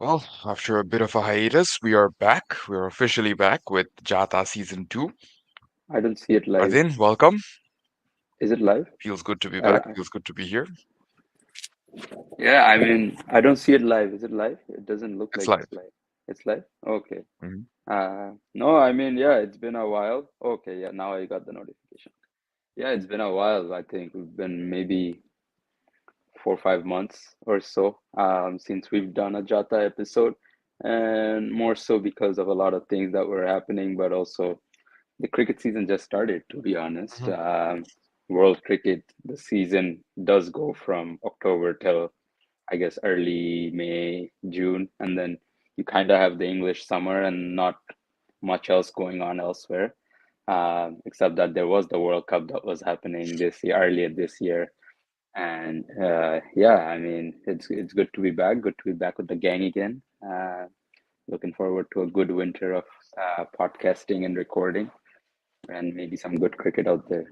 Well, after a bit of a hiatus, we are back. We're officially back with JaaTaa Season 2. I don't see it live. Ardin, welcome. Is it live? Feels good to be Uh, back. Feels good to be here. yeah, I mean, I don't see it live. Is it live? It doesn't look It's like live. it's live. It's live? Okay. Mhm. No, I mean, yeah, it's been a while. Okay, yeah, now I got the notification. Yeah, it's been a while. I think we've been maybe 4 or 5 months or so since we've done a Jata episode, and more so because of a lot of things that were happening, but also the cricket season just started, to be honest. Mhm. World cricket, the season does go from October till I guess early May, June, and then you kind of have the English summer and not much else going on elsewhere, except that there was the World Cup that was happening this year, earlier this year. And yeah, I mean, it's good to be back. Good to be back with the gang again. Looking forward to a good winter of podcasting and recording, and maybe some good cricket out there.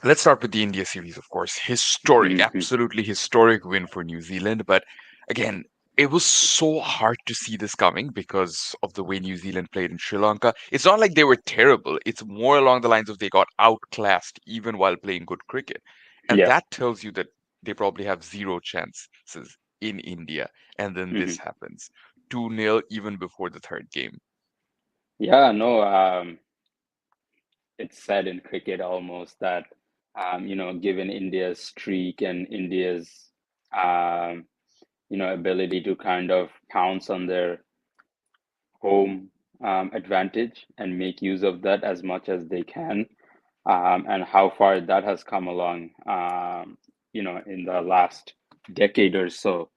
Let's start with the India series, of course. Historic, Hmm. absolutely historic win for New Zealand. But again, it was so hard to see this coming because of the way New Zealand played in Sri Lanka. It's not like they were terrible. It's more along the lines of they got outclassed even while playing good cricket. And Yeah. that tells you that they probably have zero chances in India. And then Hmm. this happens. 2-0 even before the third game. Yeah. No. It's said in cricket almost that given India's streak and India's um, ability to kind of pounce on their home advantage and make use of that as much as they can, and how far that has come along, in the last decade or so,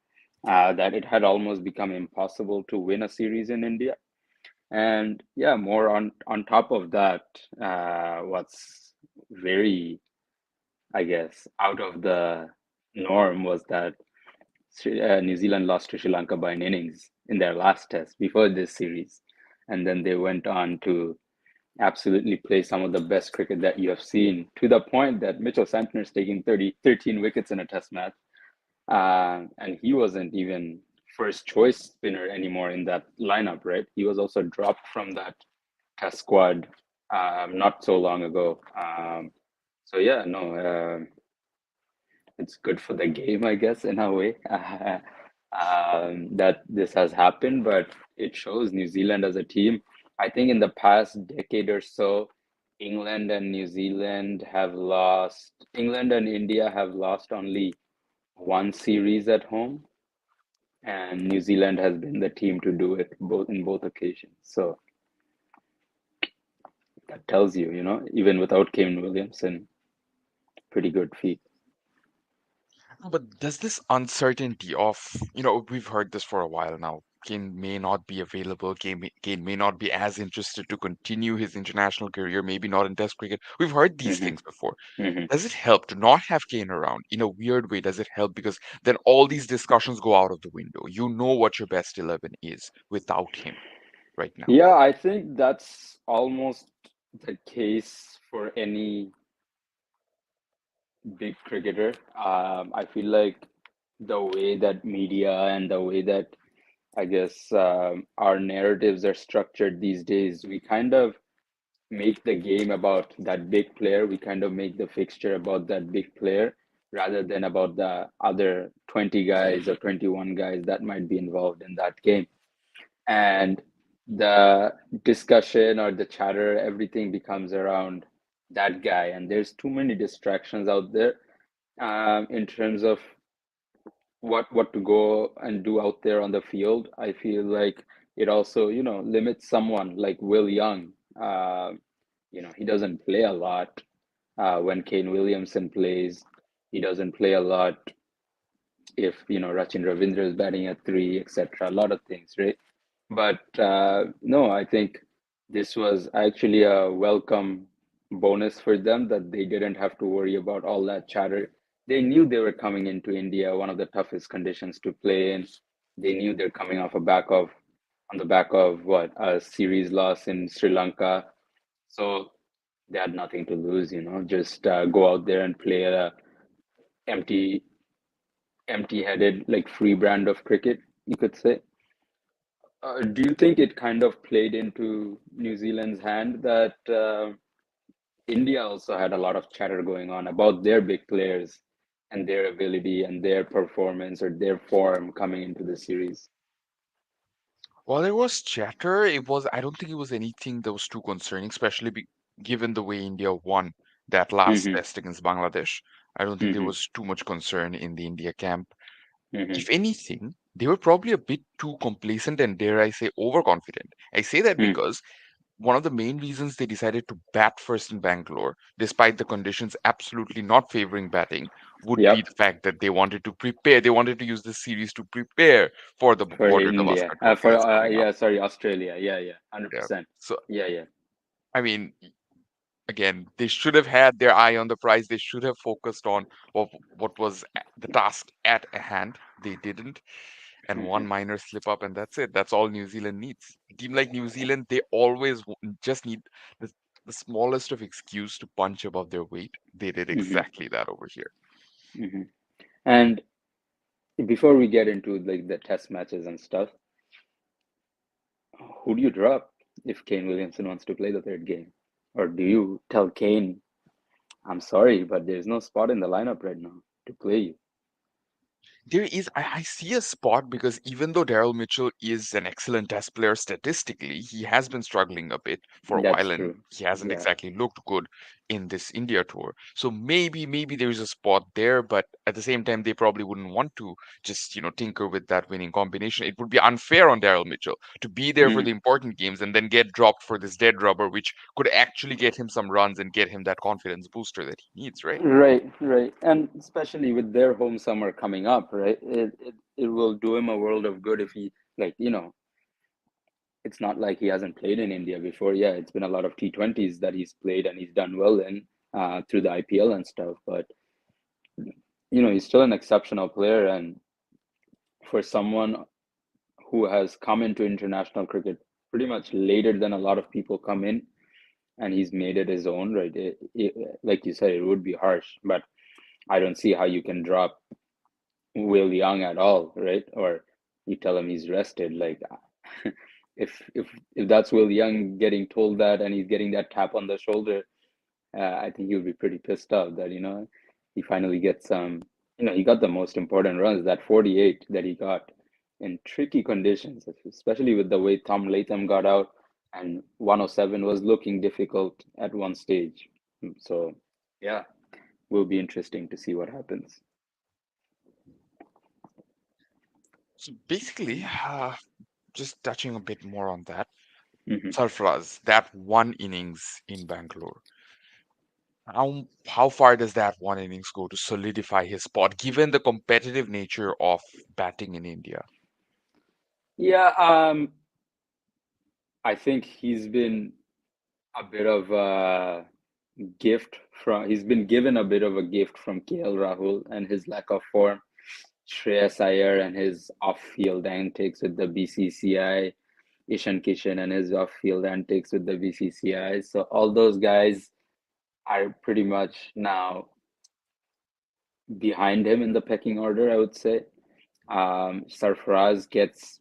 that it had almost become impossible to win a series in India. And yeah, more on top of that, what's very, I guess, out of the norm was that New Zealand lost to Sri Lanka by an innings in their last test before this series, and then they went on to absolutely play some of the best cricket that you have seen, to the point that Mitchell Santner's taking 13 wickets in a test match, and he wasn't even first choice spinner anymore in that lineup, right? He was also dropped from that test squad not so long ago. So yeah, no, it's good for the game, I guess, in a way, that this has happened. But it shows New Zealand as a team. I think in the past decade or so, England and India have lost only one series at home, and New Zealand has been the team to do it both in both occasions. So that tells you, even without Kane Williamson, pretty good feat. No, but does this uncertainty of, we've heard this for a while now. Kane may not be available. Kane may not be as interested to continue his international career, maybe not in Test cricket. We've heard these Hmm. things before. Hmm. Does it help to not have Kane around? In a weird way, does it help? Because then all these discussions go out of the window. You know what your best 11 is without him right now. Yeah, I think that's almost the case for any big cricketer. I feel like the way that media and the way that I guess our narratives are structured these days, we kind of make the game about that big player. We kind of make the fixture about that big player rather than about the other 20 guys or 21 guys that might be involved in that game. And the discussion or the chatter, everything becomes around that guy. And there's too many distractions out there in terms of what to go and do out there on the field. I feel like it also, limits someone like Will Young. He doesn't play a lot when Kane Williamson plays. He doesn't play a lot if, Rachin Ravindra is batting at three, etc. A lot of things, right? But no, I think this was actually a welcome bonus for them that they didn't have to worry about all that chatter. They knew they were coming into India, one of the toughest conditions to play in. They knew they're coming on the back of what, a series loss in Sri Lanka. So they had nothing to lose, just go out there and play a empty empty-headed, like free brand of cricket, you could say. Do you think it kind of played into New Zealand's hand that India also had a lot of chatter going on about their big players and their ability and their performance or their form coming into the series? While there was chatter, I don't think it was anything that was too concerning, especially given the way India won that last Hmm. test against Bangladesh. I don't think there Hmm. was too much concern in the India camp. Hmm. If anything, they were probably a bit too complacent and, dare I say, overconfident. I say that Hmm. because one of the main reasons they decided to bat first in Bangalore, despite the conditions absolutely not favoring batting, would be Yep, the fact that they wanted to prepare. They wanted to use this series to prepare for the for Border India. Gavaskar Trophy For that's coming up. yeah, sorry, Australia. Yeah, yeah, Yeah. 100%. So, Yeah, yeah. I mean, again, they should have had their eye on the prize. They should have focused on what was the task at hand. They didn't, and one Hmm. minor slip up, and that's it. That's all New Zealand needs. A team like New Zealand, they always just need the, the smallest of excuse to punch above their weight. They did Hmm. exactly that over here. Hmm. And before we get into like the test matches and stuff, who do you drop if Kane Williamson wants to play the third game? Or do you tell Kane, I'm sorry, but there's no spot in the lineup right now to play you? There is, I see a spot because even though Daryl Mitchell is an excellent test player statistically, he has been struggling a bit for a That's while and true. he hasn't Yeah. exactly looked good in this India tour. So maybe there's a spot there, but at the same time, they probably wouldn't want to just, tinker with that winning combination. It would be unfair on Daryl Mitchell to be there for Mm. the important games and then get dropped for this dead rubber, which could actually get him some runs and get him that confidence booster that he needs, right? Right, right. And especially with their home summer coming up, right? It will do him a world of good if he, like, it's not like he hasn't played in India before. Yeah, it's been a lot of T20s that he's played and he's done well in through the IPL and stuff. But, he's still an exceptional player. And for someone who has come into international cricket pretty much later than a lot of people come in, and he's made it his own, right? Like you said, it would be harsh, but I don't see how you can drop Will Young at all, right? Or you tell him he's rested. Like, if that's Will Young getting told that and he's getting that tap on the shoulder, I think he'll be pretty pissed off that he finally gets some. He got the most important runs, that 48 that he got in tricky conditions, especially with the way Tom Latham got out, and 107 was looking difficult at one stage. So, yeah, will be interesting to see what happens. So basically, just touching a bit more on that. Hmm. Sarfraz, that one innings in Bangalore. How far does that one innings go to solidify his spot, given the competitive nature of batting in India? Yeah, I think he's been a bit of a gift from. He's been given a bit of a gift from KL Rahul and his lack of form. Shreyas Iyer and his off-field antics with the BCCI, Ishan Kishan and his off-field antics with the BCCI. So all those guys are pretty much now behind him in the pecking order, I would say. Sarfaraz gets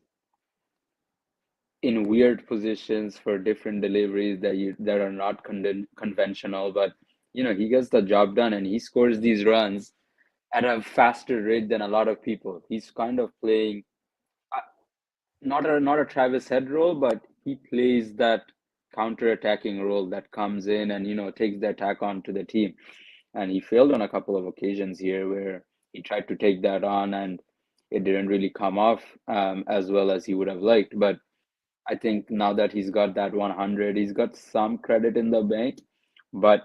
in weird positions for different deliveries that are not conventional, but he gets the job done and he scores these runs at a faster rate than a lot of people. He's kind of playing not a Travis Head role, but he plays that counter-attacking role that comes in and takes the attack on to the team. And he failed on a couple of occasions here where he tried to take that on and it didn't really come off as well as he would have liked. But I think now that he's got that 100, he's got some credit in the bank. But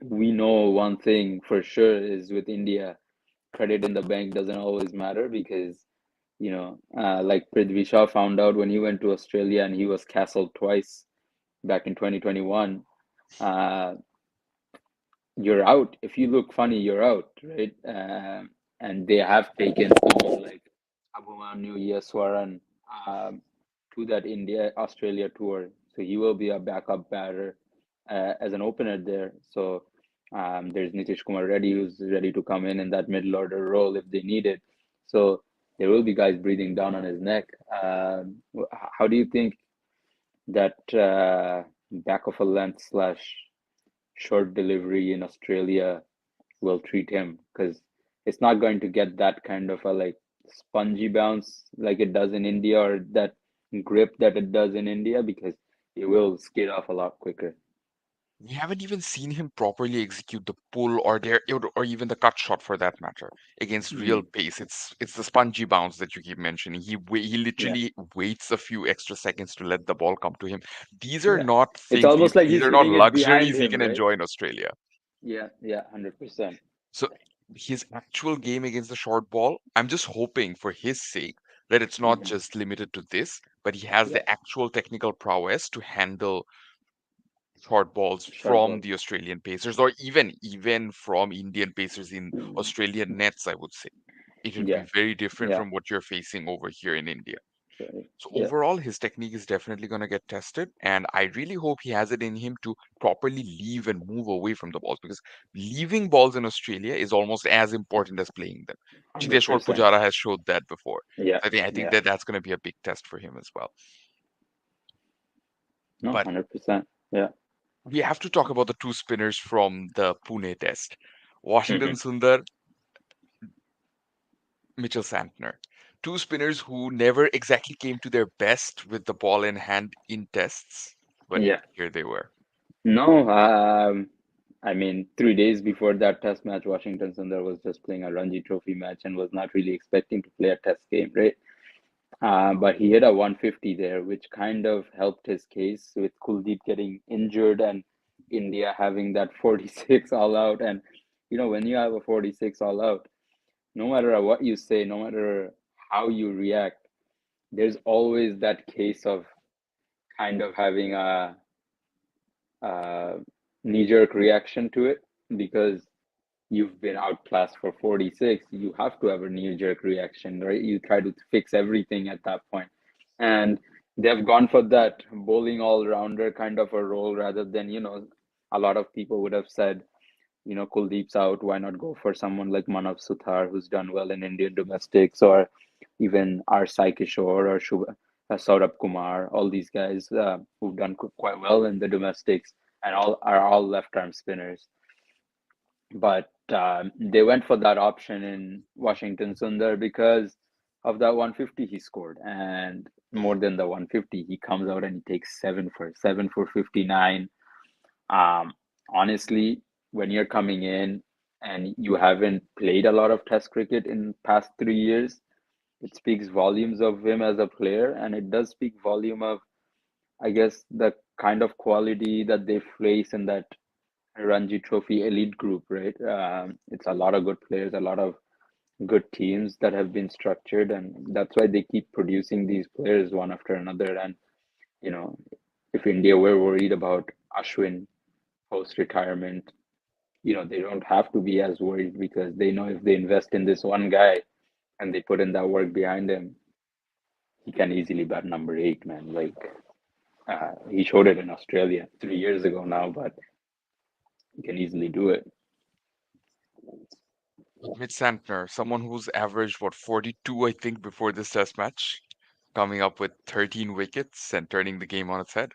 we know one thing for sure is with India, credit in the bank doesn't always matter because like Prithvi Shaw found out when he went to Australia and he was castled twice back in 2021. Uh, you're out. If you look funny, you're out, right? And they have taken someone like Abhimanyu Yaswaran to that India Australia tour, so he will be a backup batter as an opener there. So There's Nitish Kumar Reddy who's ready to come in that middle order role if they need it. So there will be guys breathing down on his neck. How do you think that back of a length slash short delivery in Australia will treat him? Because it's not going to get that kind of a like spongy bounce like it does in India, or that grip that it does in India, because it will skid off a lot quicker. We haven't even seen him properly execute the pull or even the cut shot for that matter against real Mm, pace. It's the spongy bounce that you keep mentioning. He yeah, literally waits a few extra seconds to let the ball come to him. These are yeah. not It's things. almost like These he's are not hitting it behind luxuries he him, can right? enjoy in Australia. Yeah, yeah, 100%. So his actual game against the short ball, I'm just hoping for his sake that it's not Hmm. just limited to this, but he has Yeah, the actual technical prowess to handle short balls short from ball. the Australian Pacers, or even from Indian Pacers in Australian nets, I would say. It would be Yeah, very different yeah, from what you're facing over here in India. right. So Yeah, overall, his technique is definitely going to get tested, and I really hope he has it in him to properly leave and move away from the balls, because leaving balls in Australia is almost as important as playing them. Chiteshwar 100%. Pujara has showed that before. Yeah, I think yeah. that that's going to be a big test for him as well. No, But 100%. Yeah. we have to talk about the two spinners from the Pune test. Washington Hmm. Sundar, Mitchell Santner. Two spinners who never exactly came to their best with the ball in hand in tests, but Yeah. here they were. No, I mean, 3 days before that test match, Washington Sundar was just playing a Ranji Trophy match and was not really expecting to play a test game, right? But he hit a 150 there, which kind of helped his case with Kuldeep getting injured and India having that 46 all out. And, when you have a 46 all out, no matter what you say, no matter how you react, there's always that case of kind of having a knee-jerk reaction to it, because you've been outclassed for 46. You have to have a knee-jerk reaction, right? You try to fix everything at that point. And they've gone for that bowling all-rounder kind of a role, rather than, a lot of people would have said, Kuldeep's out, why not go for someone like Manav Suthar, who's done well in Indian domestics, or even our Sai Kishore or Saurabh Kumar, all these guys who've done quite well in the domestics, and all left-arm spinners. But they went for that option in Washington Sundar because of that 150 he scored, and more than the 150, he comes out and he takes seven for 59. Honestly, when you're coming in and you haven't played a lot of Test cricket in past 3 years, it speaks volumes of him as a player, and it does speak volume of, I guess, the kind of quality that they face in that Ranji Trophy elite group, right? It's a lot of good players, a lot of good teams that have been structured, and that's why they keep producing these players one after another. And you know, if India were worried about Ashwin post retirement, they don't have to be as worried, because they know if they invest in this one guy and they put in that work behind him, he can easily bat number eight, man. Like he showed it in Australia 3 years ago now, but he can easily do it. Mitch Santner, someone who's averaged what 42, I think, before this test match, coming up with 13 wickets and turning the game on its head.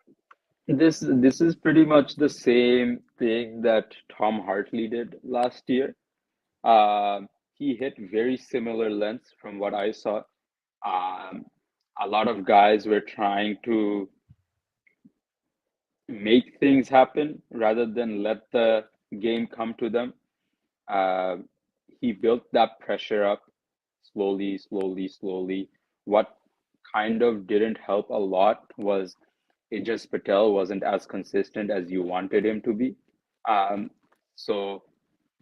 This is pretty much the same thing that Tom Hartley did last year. He hit very similar lengths from what I saw. Um, a lot of guys were trying to make things happen rather than let the game come to them. Uh, he built that pressure up slowly, slowly, slowly. What kind of didn't help a lot was Ajaz Patel wasn't as consistent as you wanted him to be. Um, so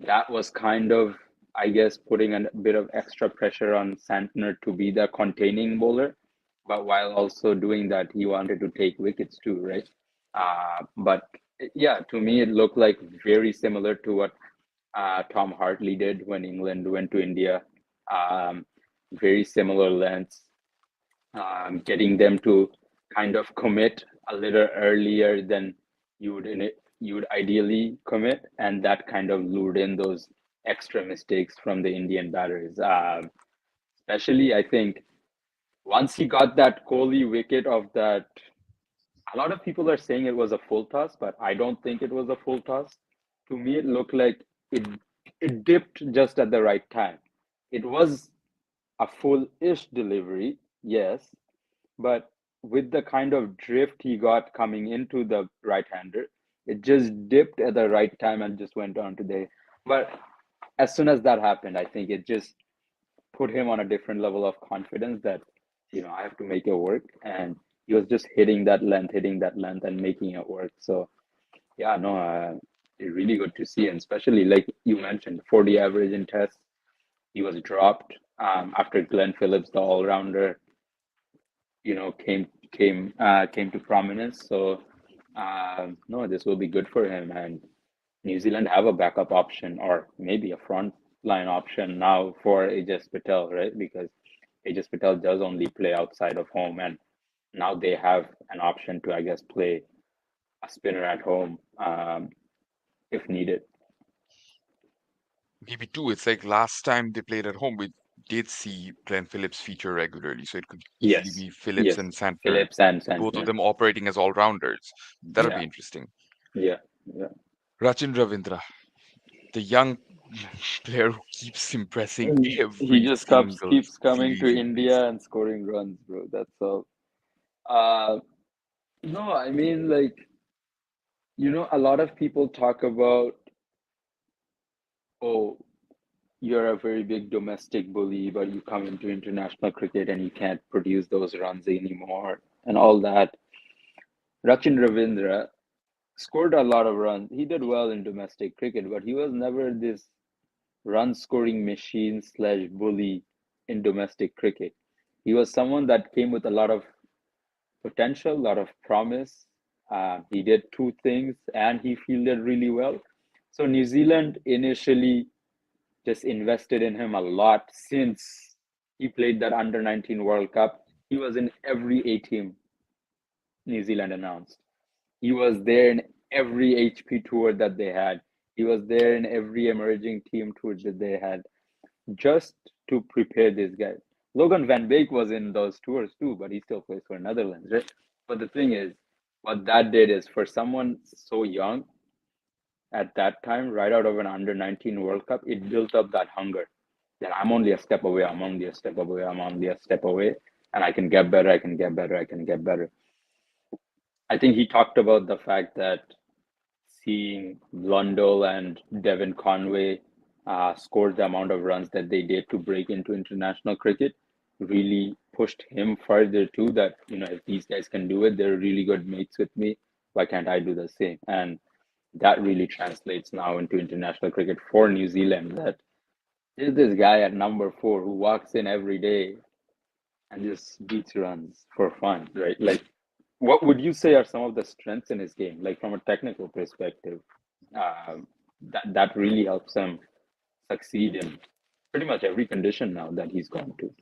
that was kind of, I guess, putting a bit of extra pressure on Santner to be the containing bowler. But while also doing that, he wanted to take wickets too, right? But yeah, to me, it looked like very similar to what Tom Hartley did when England went to India. Um, Very similar lengths, getting them to kind of commit a little earlier than you would you would ideally commit, and that kind of lured in those extra mistakes from the Indian batters. Especially, I think once he got that Kohli wicket of that, a lot of people are saying it was a full toss, but I don't think it was a full toss. To me, it looked like it it dipped just at the right time. It was a full-ish delivery, yes, but with the kind of drift he got coming into the right-hander, it just dipped at the right time and just went on to the. But as soon as that happened, I think it just put him on a different level of confidence that, I have to make it work. And he was just hitting that length, and making it work. So, yeah, no, it's really good to see. And especially, like you mentioned, 40 average in tests. He was dropped after Glenn Phillips, the all rounder, came to prominence. So, no, this will be good for him. And New Zealand have a backup option, or maybe a front line option now for Ajaz Patel, right? Because Ajaz Patel does only play outside of home, and now they have an option to, I guess, play a spinner at home if needed. Maybe two. It's like last time they played at home, we did see Glenn Phillips feature regularly, so it could easily Yes, be Phillips yes, and Santner, Phillips and both of Santner. them operating as all rounders. That'll Yeah, be interesting. yeah, yeah. Rachin Ravindra, the young player who keeps impressing And he every just single keeps coming to series he plays. India and scoring runs, bro. That's all. Uh, no, I mean, like, a lot of people talk about, oh, you're a very big domestic bully, but you come into international cricket and you can't produce those runs anymore and all that. Rachin Ravindra scored a lot of runs. He did well in domestic cricket, but he was never this run scoring machine slash bully in domestic cricket. He was someone that came with a lot of potential, a lot of promise. He did two things and he fielded really well. So New Zealand initially just invested in him a lot since he played that under 19 World Cup. He was in every A team New Zealand announced. He was there in every HP tour that they had. He was there in every emerging team tour that they had, just to prepare this guy. Logan Van Beek was in those tours too, but he still plays for Netherlands, right? But the thing is, what that did is for someone so young at that time, right out of an under 19 World Cup, it built up that hunger that I'm only a step away, I'm only a step away, I'm only a step away, and I can get better, I can get better, I can get better. I think he talked about the fact that seeing Blundell and Devon Conway score the amount of runs that they did to break into international cricket really pushed him further too. That, if these guys can do it, they're really good mates with me. Why can't I do the same? And that really translates now into international cricket for New Zealand. That there's this guy at number 4 who walks in every day and just beats runs for fun, right? Like, what would you say are some of the strengths in his game, like from a technical perspective, that really helps him succeed in pretty much every condition now that he's gone to?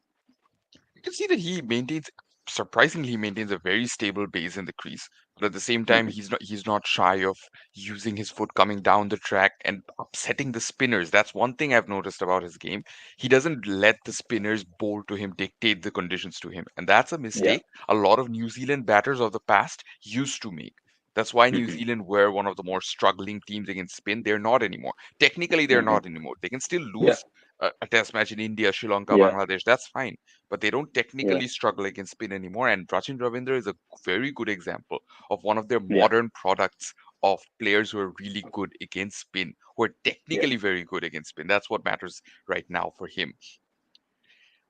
You can see that surprisingly, he maintains a very stable base in the crease. But at the same time, Hmm. he's not shy of using his foot coming down the track and upsetting the spinners. That's one thing I've noticed about his game. He doesn't let the spinners bowl to him, dictate the conditions to him. And that's a Yeah. mistake a lot of New Zealand batters of the past used to make. That's why New Hmm. Zealand were one of the more struggling teams against spin. They're not anymore. Technically, they're Hmm. not anymore. They can still Yeah. lose a test match in India, Sri Lanka, Yeah. Bangladesh. That's fine, but they don't Yeah. technically struggle against spin anymore. And Rachin Ravindra is a very good example of one of their Yeah. modern products of players who are really good against spin, who are Yeah. technically very good against spin. That's what matters right now for him.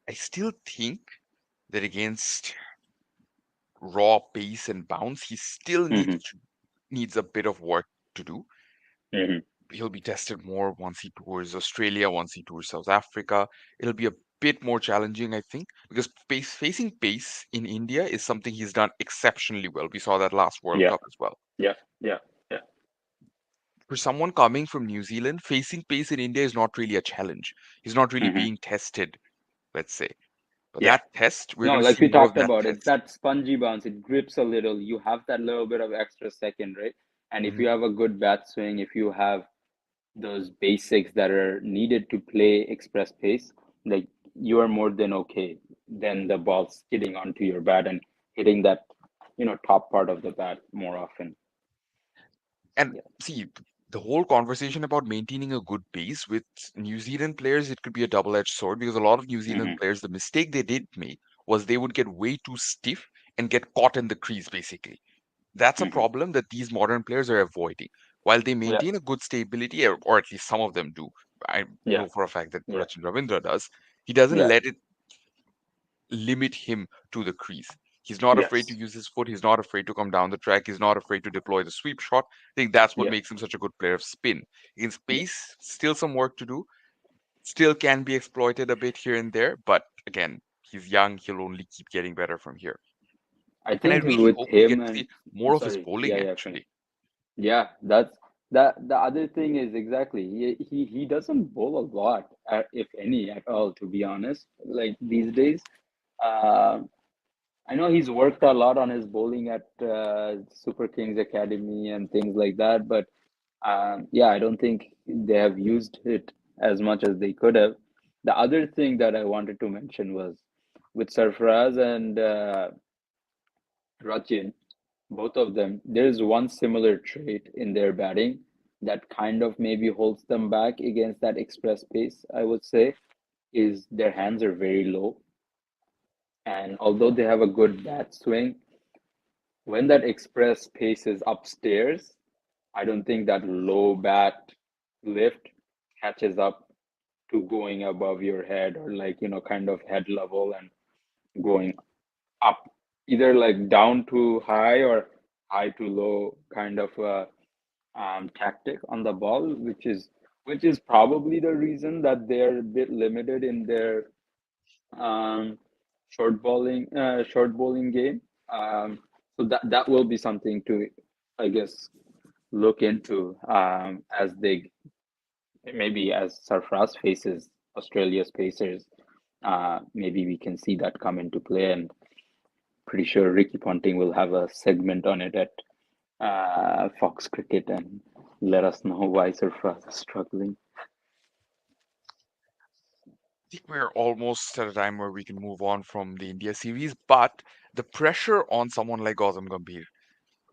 I still think that against raw pace and bounce, he still Hmm. needs a bit of work to do. Hmm. He'll be tested more once he tours Australia, once he tours South Africa. It'll be a bit more challenging, I think, because facing pace in India is something he's done exceptionally well. We saw that last World Yeah. Cup as well. Yeah. Yeah. Yeah. For someone coming from New Zealand, facing pace in India is not really a challenge. He's not really Hmm. being tested, let's say. But Yeah. that test, we're No, going to like see we more of talked that about, it's test. that spongy bounce. It grips a little. You have that little bit of extra second, right? And if Mhm. you have a good bat swing, if you have those basics that are needed to play express pace, like you are more than okay than the ball skidding onto your bat and hitting that, top part of the bat more often. And Yeah. see, the whole conversation about maintaining a good pace with New Zealand players, it could be a double-edged sword because a lot of New Zealand Hmm. players, the mistake they did make was they would get way too stiff and get caught in the crease, basically. That's a Hmm. problem that these modern players are avoiding. While they Yeah. maintain a good stability, or at least some of them do, I Yeah. know for a fact that Yeah. Rachin Ravindra does, he doesn't Yeah. let it limit him to the crease. He's not afraid to Yes. use his foot. He's not afraid to come down the track. He's not afraid to deploy the sweep shot. I think that's what Yeah. makes him such a good player of spin. In Yeah. space, still some work to do. Still can be exploited a bit here and there, but again, he's young. He'll only keep getting better from here. I And I think really with hope we him get to and see more of his sorry, bowling, yeah, yeah, finish. actually. Yeah, that's that. The other thing is exactly he doesn't bowl a lot, if any at all, to be honest. Like these days, uh, I know he's worked a lot on his bowling at Super Kings Academy and things like that, but yeah, I don't think they have used it as much as they could have. The other thing that I wanted to mention was with Sarfaraz and Rachin, both of them, there's one similar trait in their batting that kind of maybe holds them back against that express pace, I would say, is their hands are very low. And although they have a good bat swing, when that express pace is upstairs, I don't think that low bat lift catches up to going above your head or like, kind of head level and going up, either like down to high or high to low kind of tactic on the ball, which is probably the reason that they're a bit limited in their um, short bowling game. So that will be something to, I guess, look into as they maybe as Sarfraz faces Australia's Pacers. Maybe we can see that come into play, and pretty sure Ricky Ponting will have a segment on it at Fox Cricket and let us know why Sarfraz is struggling. I think we're almost at a time where we can move on from the India series, but the pressure on someone like Gautam Gambhir,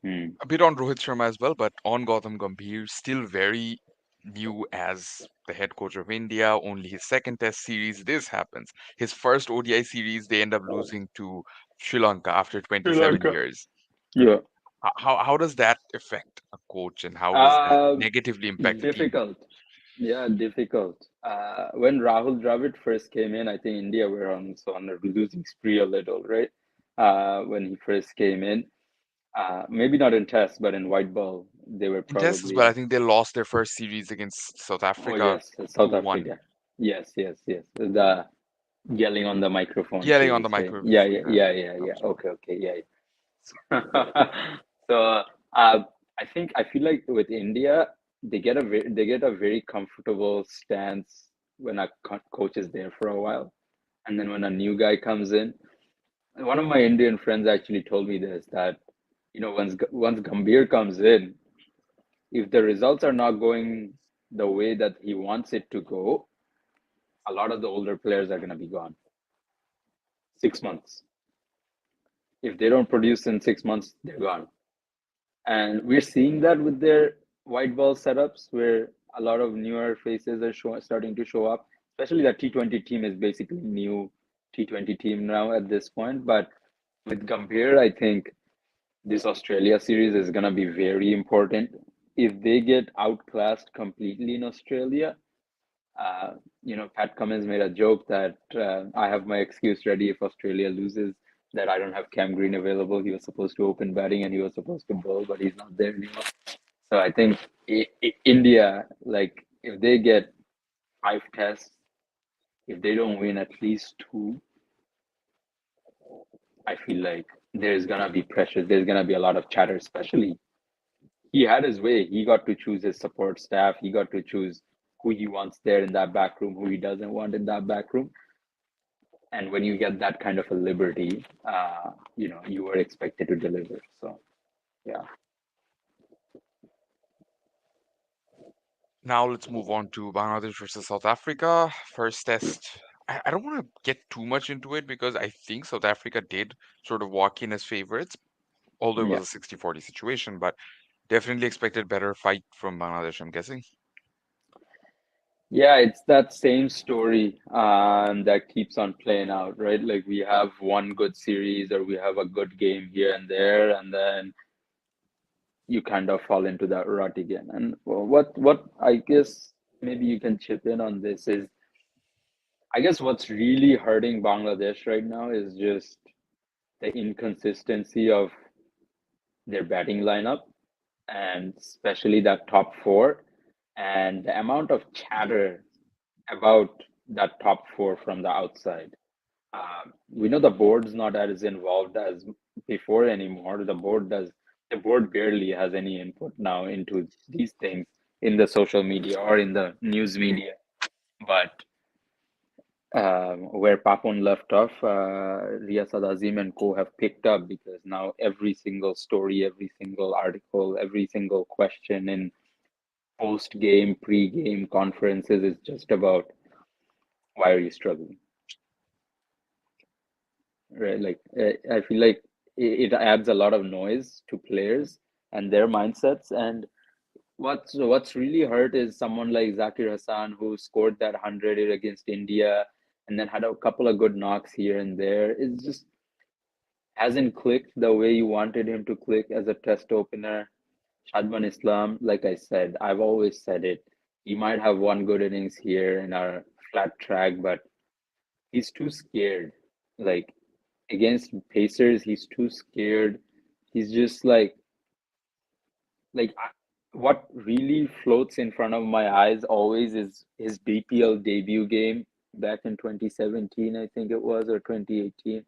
Hmm. a bit on Rohit Sharma as well, but on Gautam Gambhir, still very new as the head coach of India. Only his second Test series. This happens. His first ODI series, they end up losing to Sri Lanka after Sri 27 Lanka. years. Yeah. How does that affect a coach, and how does that Uh, negatively impact the team? Difficult. Yeah, difficult. When Rahul Dravid first came in, I think India were on a losing spree a little, right? When he first came in, maybe not in Test, but in white ball, they were In Tests as well, probably. I think they lost their first series against South Oh Africa yes, South 2-1, Africa. Yes, yes, yes. The yelling on the microphone, yelling shall on we the say? Yeah, yeah, microphone. yeah, yeah, yeah. That's right. Okay, okay, yeah, so uh, I feel like with India, they get a very comfortable stance when a coach is there for a while, and then when a new guy comes in, one of my Indian friends actually told me this that once Gambhir comes in, if the results are not going the way that he wants it to go, a lot of the older players are going to be gone 6 months. If they don't produce in 6 months, they're gone. And we're seeing that with their white ball setups, where a lot of newer faces are starting to show up. Especially that T20 team is basically new T20 team now at this point. But with Gambhir, I think this Australia series is gonna be very important. If they get outclassed completely in Australia, Pat Cummins made a joke that I have my excuse ready if Australia loses, that I don't have Cam Green available. He was supposed to open batting and he was supposed to bowl, but he's not there anymore. So I think India, like if they get 5 tests, if they don't win at least two, I feel like there's gonna be pressure. There's gonna be a lot of chatter, especially he had his way. He got to choose his support staff. He got to choose who he wants there in that back room, who he doesn't want in that back room. And when you get that kind of a liberty, you were expected to deliver. So yeah. Now let's move on to Bangladesh versus South Africa. First test. I don't want to get too much into it because I think South Africa did sort of walk in as favorites, although it was Yeah. a 60-40 situation, but definitely expected better fight from Bangladesh, I'm guessing. Yeah, it's that same story that keeps on playing out, right? Like we have one good series or we have a good game here and there, and then you kind of fall into that rut again. And what I guess maybe you can chip in on this is I guess what's really hurting Bangladesh right now is just the inconsistency of their batting lineup and especially that top four and the amount of chatter about that top four from the outside. We know the board's not as involved as before anymore. The board barely has any input now into these things in the social media or in the news media. But where Papon left off, Riyasad Azim and co have picked up because now every single story, every single article, every single question in post game, pre game conferences is just about why are you struggling, right? Like I feel like it adds a lot of noise to players and their mindsets. And what's really hurt is someone like Zakir Hassan who scored that 100 against India and then had a couple of good knocks here and there. It just hasn't clicked the way you wanted him to click as a test opener. Shadman Islam, like I said, I've always said it. He might have one good innings here in our flat track, but he's too scared. Like against Pacers, he's too scared. He's just like what really floats in front of my eyes always is his BPL debut game back in 2017, I think it was, or 2018,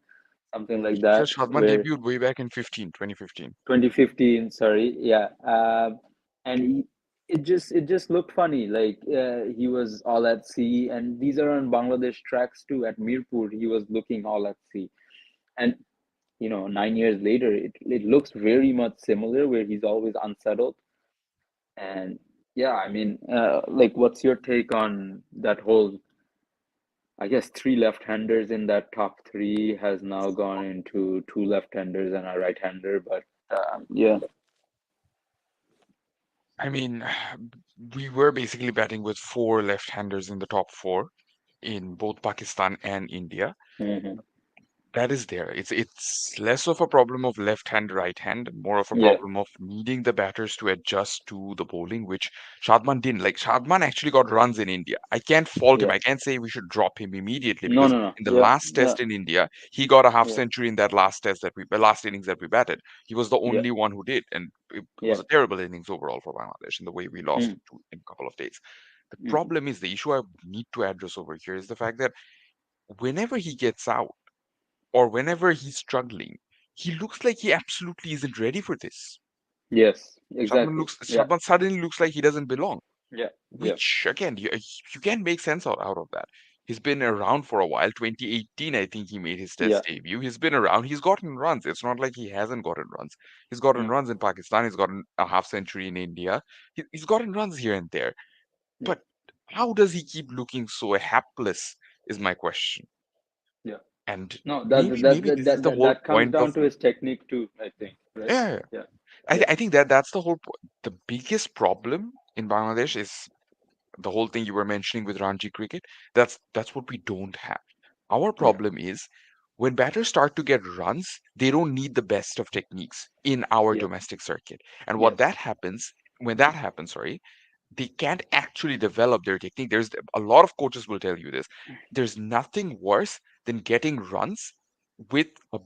something like Yeah, that, Shadman where debuted way back in 2015. 2015, sorry, yeah. And it just looked funny. Like he was all at sea, and these are on Bangladesh tracks too. At Mirpur, he was looking all at sea, and 9 years later, it looks very much similar, where he's always unsettled. And yeah, I mean, like, what's your take on that whole? I guess three left-handers in that top three has now gone into two left-handers and a right-hander, but yeah, I mean, we were basically batting with four left-handers in the top four in both Pakistan and India. hmm That is there. It's less of a problem of left hand, right hand, and more of a yeah, problem of needing the batters to adjust to the bowling, which Shadman didn't. Like Shadman actually got runs in India. I can't fault him. yeah. I can't say we should drop him immediately No, because no, no. in the Yeah, last yeah, test in India, he got a half yeah, century in that last test last innings that we batted. He was the yeah, only one who did, and it yeah. was a terrible innings overall for Bangladesh in the way we lost Mm, in a couple of days. The mm, problem is the issue I need to address over here is the fact that whenever he gets out or whenever he's struggling, he looks like he absolutely isn't ready for this. yes, exactly. Yeah, Shadman suddenly looks like he doesn't belong. yeah, yeah. Which again, you can't make sense out of that. He's been around for a while. 2018, I think he made his Yeah. test debut. He's been around. He's gotten runs. It's not like he hasn't gotten runs. He's gotten Mm, runs in Pakistan. He's gotten a half century in India. He's gotten runs here and there. yeah, But how does he keep looking so hapless? Is my question. yeah. And No, maybe this is the whole that comes point of down to his technique too, I think, right? yeah. Yeah, yeah, I think that that's the whole the biggest problem in Bangladesh is the whole thing you were mentioning with Ranji cricket. That's what we don't have. Our yeah, problem is when batters start to get runs, they don't need the best of techniques in our yeah, domestic circuit. And what yes, that happens when that happens, sorry, they can't actually develop their technique. There's a lot of coaches will tell you this. There's nothing worse than getting runs with a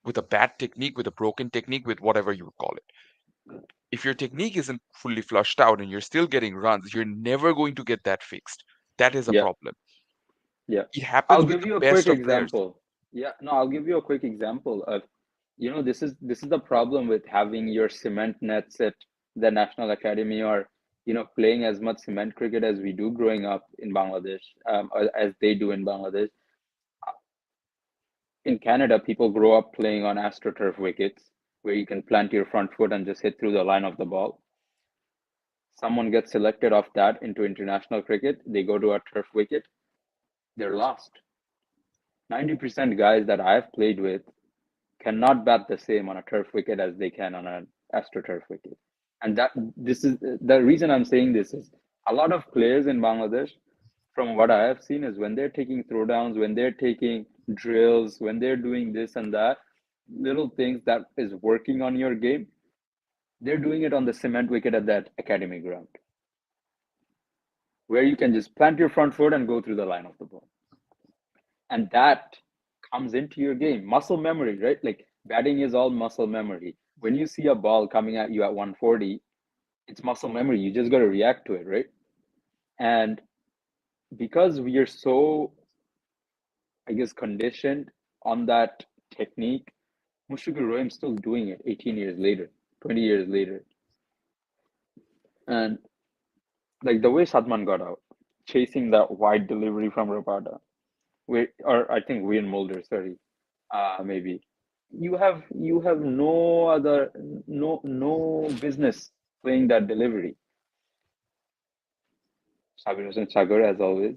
with a bad technique, with a broken technique, with whatever you would call it. If your technique isn't fully flushed out and you're still getting runs, you're never going to get that fixed. That is a yeah. problem. Yeah. It I'll happens with give the you a quick best of players. example. Yeah, no, I'll give you a quick example of, this is the problem with having your cement nets at the National Academy or, playing as much cement cricket as we do growing up in Bangladesh, or as they do in Bangladesh. In Canada, people grow up playing on AstroTurf wickets where you can plant your front foot and just hit through the line of the ball. Someone gets selected off that into international cricket, they go to a turf wicket, they're lost. 90% guys that I've played with cannot bat the same on a turf wicket as they can on an astroturf wicket. And that this is the reason I'm saying this is a lot of players in Bangladesh, from what I have seen, is when they're taking throwdowns, when they're taking drills, when they're doing this and that, little things that is working on your game, they're doing it on the cement wicket at that academy ground, where you can just plant your front foot and go through the line of the ball. And that comes into your game. Muscle memory, right? Like batting is all muscle memory. When you see a ball coming at you at 140, it's muscle memory. You just got to react to it, right? And because we are so, I guess, conditioned on that technique, Mushfiqur Rahim's still doing it 18 years later, 20 years later. And like the way Sadman got out, chasing that wide delivery from Rabada, or I think Wayne Mulder, sorry, maybe. You have no business playing that delivery. Sabir Hossain Sagar, as always.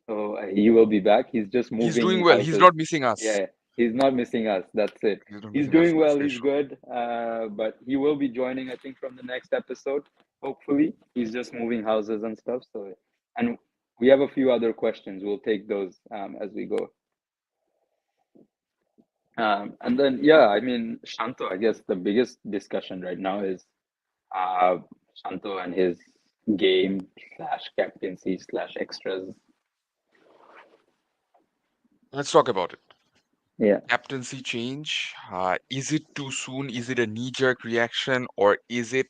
So he will be back. He's just He's doing moving well. He's houses. not missing us. Yeah, he's not missing us. That's it. He's not He's missing us. doing That's well. for He's sure. good. But he will be joining, I think, from the next episode. Hopefully, he's just moving houses and stuff. So, and we have a few other questions. We'll take those as we go. And then, yeah, I mean, Shanto, I guess the biggest discussion right now is uh, Shanto and his game slash captaincy slash extras. Let's talk about it. Yeah, Captaincy change. Is it too soon? Is it a knee-jerk reaction, or is it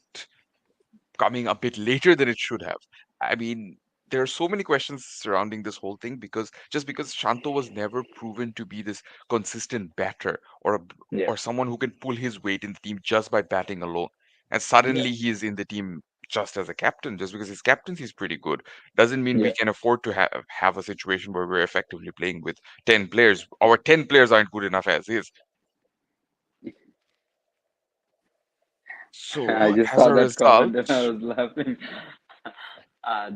coming a bit later than it should have? I mean, there are so many questions surrounding this whole thing because just because Shanto was never proven to be this consistent batter yeah, or someone who can pull his weight in the team just by batting alone, and yeah, suddenly he is in the team just as a captain, just because his captaincy is pretty good, doesn't mean we yeah. can afford to have a situation where we're effectively playing with 10 players. Our 10 players aren't good enough as is. I So just as saw a that result, comment and I was laughing.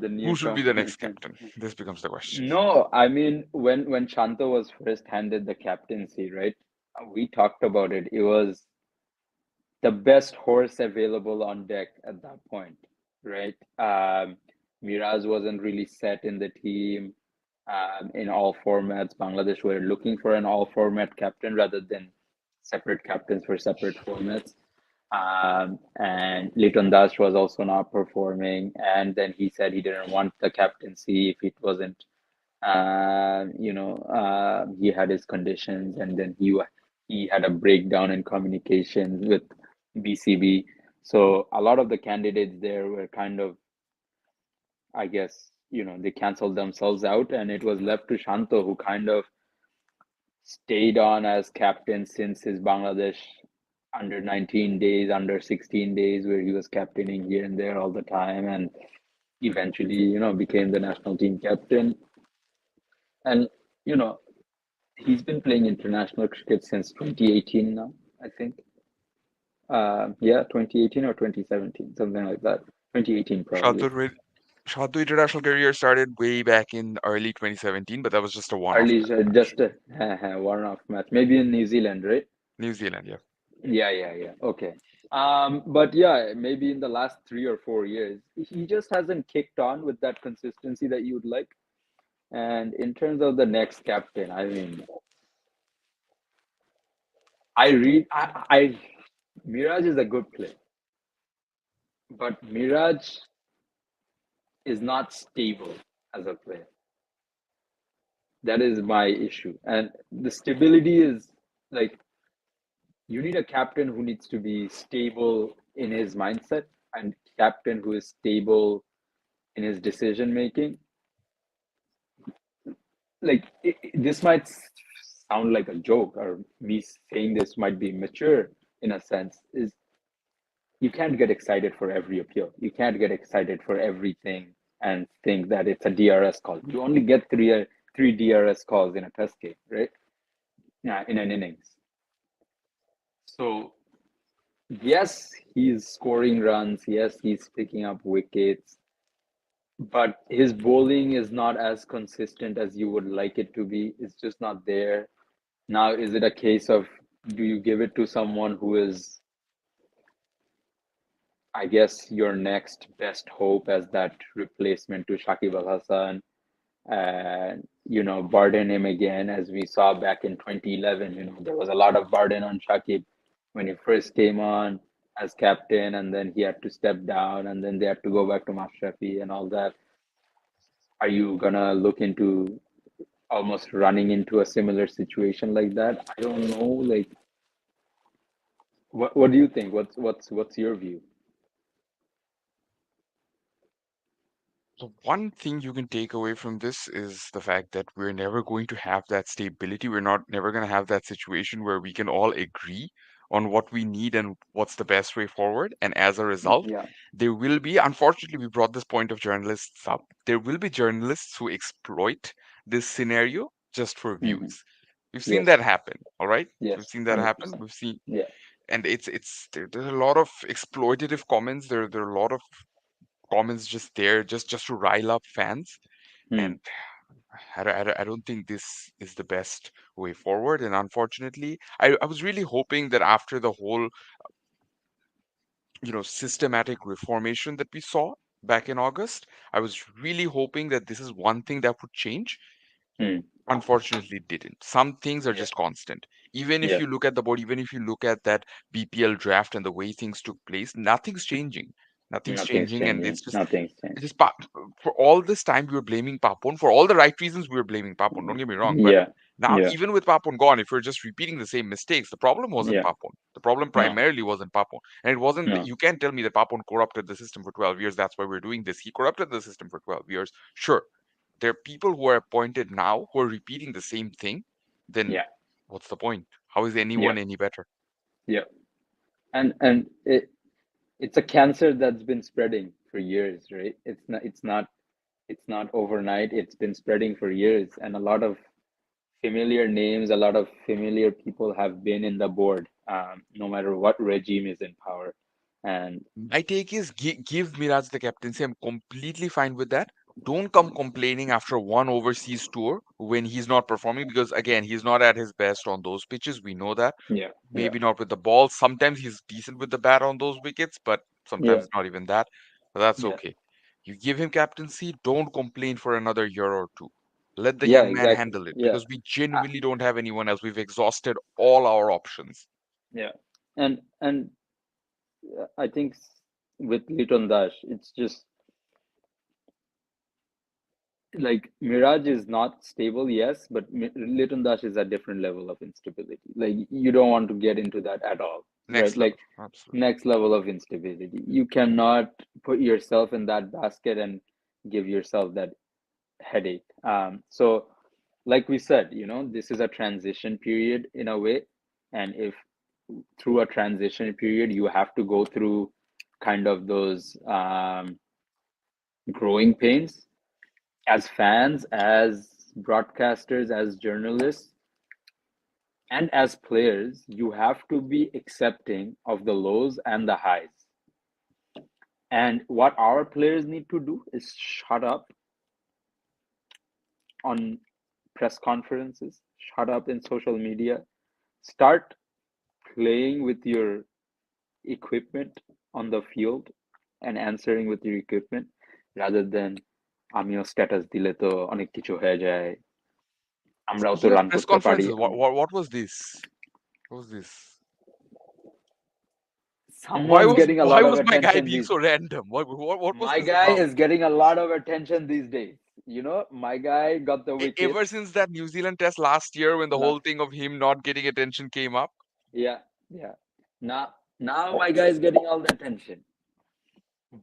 The who new should be the comment. next captain? This becomes the question. No, I mean when Shanto was first handed the captaincy, right? We talked about it. It was the best horse available on deck at that point, right? Miraz wasn't really set in the team in all formats. Bangladesh were looking for an all format captain rather than separate captains for separate formats. And Leighton Das was also not performing. And then he said he didn't want the captaincy if it wasn't, he had his conditions, and then he had a breakdown in communications with BCB. So a lot of the candidates there were kind of, I guess, they canceled themselves out, and it was left to Shanto, who kind of stayed on as captain since his Bangladesh under 19 days, under 16 days, where he was captaining here and there all the time, and eventually, became the national team captain. And, you know, he's been playing international cricket since 2018 now, I think. Yeah, 2018 or 2017, something like that. 2018 probably. Shardul Shardul international career started way back in early 2017, but that was just a one-off Early, match. just a one-off match, maybe in New Zealand, right? New Zealand, yeah. Yeah, yeah, yeah. Okay. But yeah, maybe in the last 3 or 4 years, he just hasn't kicked on with that consistency that you would like. And in terms of the next captain, I mean, Miraj is a good player, but Miraj is not stable as a player. That is my issue. And the stability is like you need a captain who needs to be stable in his mindset and captain who is stable in his decision making. Like this might sound like a joke, or me saying this might be mature in a sense, is you can't get excited for every appeal. You can't get excited for everything and think that it's a DRS call. You only get three DRS calls in a test game, right? Yeah, in an innings. So Yes, he's scoring runs. Yes, he's picking up wickets, but his bowling is not as consistent as you would like it to be. It's just not there. Now, is it a case of do you give it to someone who is, I guess, your next best hope as that replacement to Shakib Al Hasan, and burden him again as we saw back in 2011. There was a lot of burden on Shakib when he first came on as captain, and then he had to step down, and then they had to go back to Mashrafi and all that. Are you gonna look into almost running into a similar situation like that? I don't know. Like, what do you think? What's your view? So one thing you can take away from this is the fact that we're never going to have that stability. We're not never going to have that situation where we can all agree on what we need and what's the best way forward. And as a result, Yeah. there will be, unfortunately, we brought this point of journalists up. There will be journalists who exploit this scenario just for Hmm. views. We've seen that Yes. happen, all right? We've Yes. seen that happen. 100%. We've seen, Yeah. and there's a lot of exploitative comments. There are a lot of comments just there just to rile up fans, Hmm. and I don't think this is the best way forward. And unfortunately, I was really hoping that after the whole systematic reformation that we saw back in August, I was really hoping that this is one thing that would change. Hmm. Unfortunately, it didn't. Some things are Yeah. just constant. Even if Yeah. you look at the board, even if you look at that BPL draft and the way things took place, nothing's changing. Nothing's Nothing's changing, and changing. it's just Nothing's it changing. is for all this time we were blaming Papon for all the right reasons. We were blaming Papon. Don't get me wrong, but Yeah. now Yeah. even with Papon gone, if we're just repeating the same mistakes, the problem wasn't Yeah. Papon. The problem No. primarily wasn't Papon, and it wasn't. No. You can't tell me that Papon corrupted the system for 12 years. That's why we're doing this. He corrupted the system for 12 years. Sure, there are people who are appointed now who are repeating the same thing. Then Yeah. what's the point? How is Yeah. anyone any better? Yeah. And it's a cancer that's been spreading for years, right? It's not overnight. It's been spreading for years, and a lot of familiar names, a lot of familiar people have been in the board, no matter what regime is in power. And My take is give Miraj the captaincy. I'm completely fine with that. Don't come complaining after one overseas tour when he's not performing, because again, he's not at his best on those pitches. We know that. yeah, yeah, Maybe not with the ball. Sometimes he's decent with the bat on those wickets, but yeah, sometimes not even that. But that's yeah, okay. You give him captaincy, don't complain for another year or two. Let the yeah, young man exactly. handle it, Yeah, because we uh, genuinely don't have anyone else. We've exhausted all our options. yeah. And I think with Liton Dash, it's just like Mirage is not stable, yes, but Liton Dash is a different level of instability. Like you don't want to get into that at all, right? Next level. Like Absolutely. next level of instability. You cannot put yourself in that basket and give yourself that headache. So, like we said, this is a transition period in a way, and if through a transition period you have to go through kind of those growing pains as fans, as broadcasters, as journalists, and as players, you have to be accepting of the lows and the highs. And what our players need to do is shut up on press conferences, shut up in social media, start playing with your equipment on the field and answering with your equipment rather than আমিও status দিলে তো অনেক কিছু হয়ে যায় আমরাও তো Speaking of run press করতে পারি. conferences, what was this? What was this? Someone's getting a Why lot of was my guy attention being these. so random? What was My this guy about? is getting a lot of attention these days. My guy got the Ever wickets since that New Zealand test last year, when the whole last. thing of him not getting attention came up, Yeah, yeah. Now my guy is getting all the attention.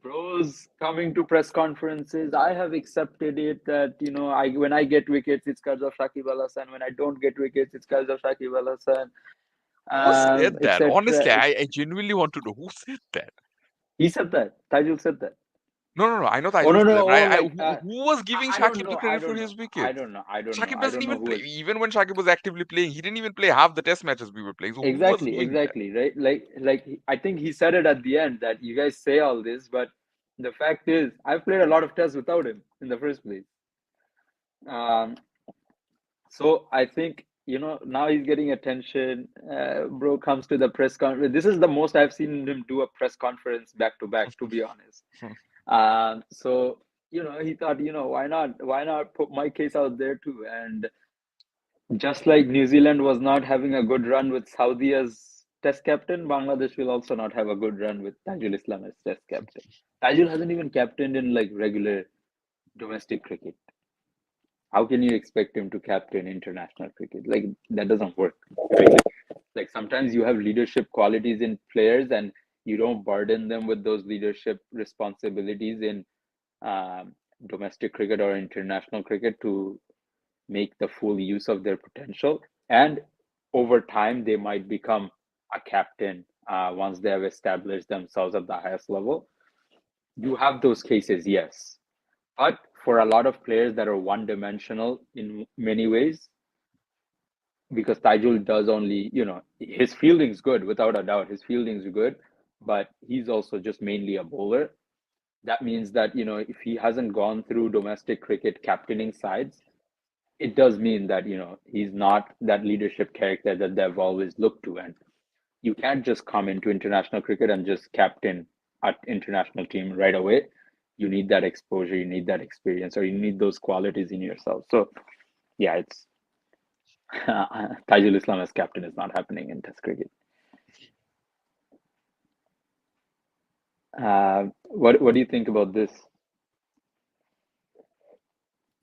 Bros coming to press conferences. I have accepted it that I when I get wickets, it's because of Shakib Al Hasan. When I don't get wickets, it's because of Shakib Al Hasan. who said that? Etc. Honestly, I genuinely want to know who said that. He said that. Tajul said that. No, no, no. I know Oh Taijul no, is no, there, but oh like who was giving I don't Shakib the know, credit for his wicket? Shakib I doesn't don't know even who play. was Even when Shakib was actively playing, he didn't even play half the test matches we were playing. So who was exactly, doing that? exactly, right? I think he said it at the end that you guys say all this, but the fact is, I've played a lot of tests without him in the first place. Um, so I think now he's getting attention. Bro comes to the press conference. This is the most I've seen him do a press conference back to back, to be honest. So he thought, why not put my case out there too? And just like New Zealand was not having a good run with Saudi as test captain, Bangladesh will also not have a good run with Tajul Islam as test captain. Tajul hasn't even captained in like regular domestic cricket. How can you expect him to captain international cricket? Like that doesn't work, right? Like sometimes you have leadership qualities in players and you don't burden them with those leadership responsibilities in um, domestic cricket or international cricket to make the full use of their potential. And over time, they might become a captain once they have established themselves at the highest level. You have those cases, yes. But for a lot of players that are one dimensional in many ways, because Taijul does only, his fielding's good without a doubt. His fielding's good, but he's also just mainly a bowler. That means that, if he hasn't gone through domestic cricket captaining sides, it does mean that he's not that leadership character that they've always looked to. And you can't just come into international cricket and just captain an international team right away. You need that exposure, you need that experience, or you need those qualities in yourself. So yeah, it's Tajul Islam as captain is not happening in Test cricket. What do you think about this?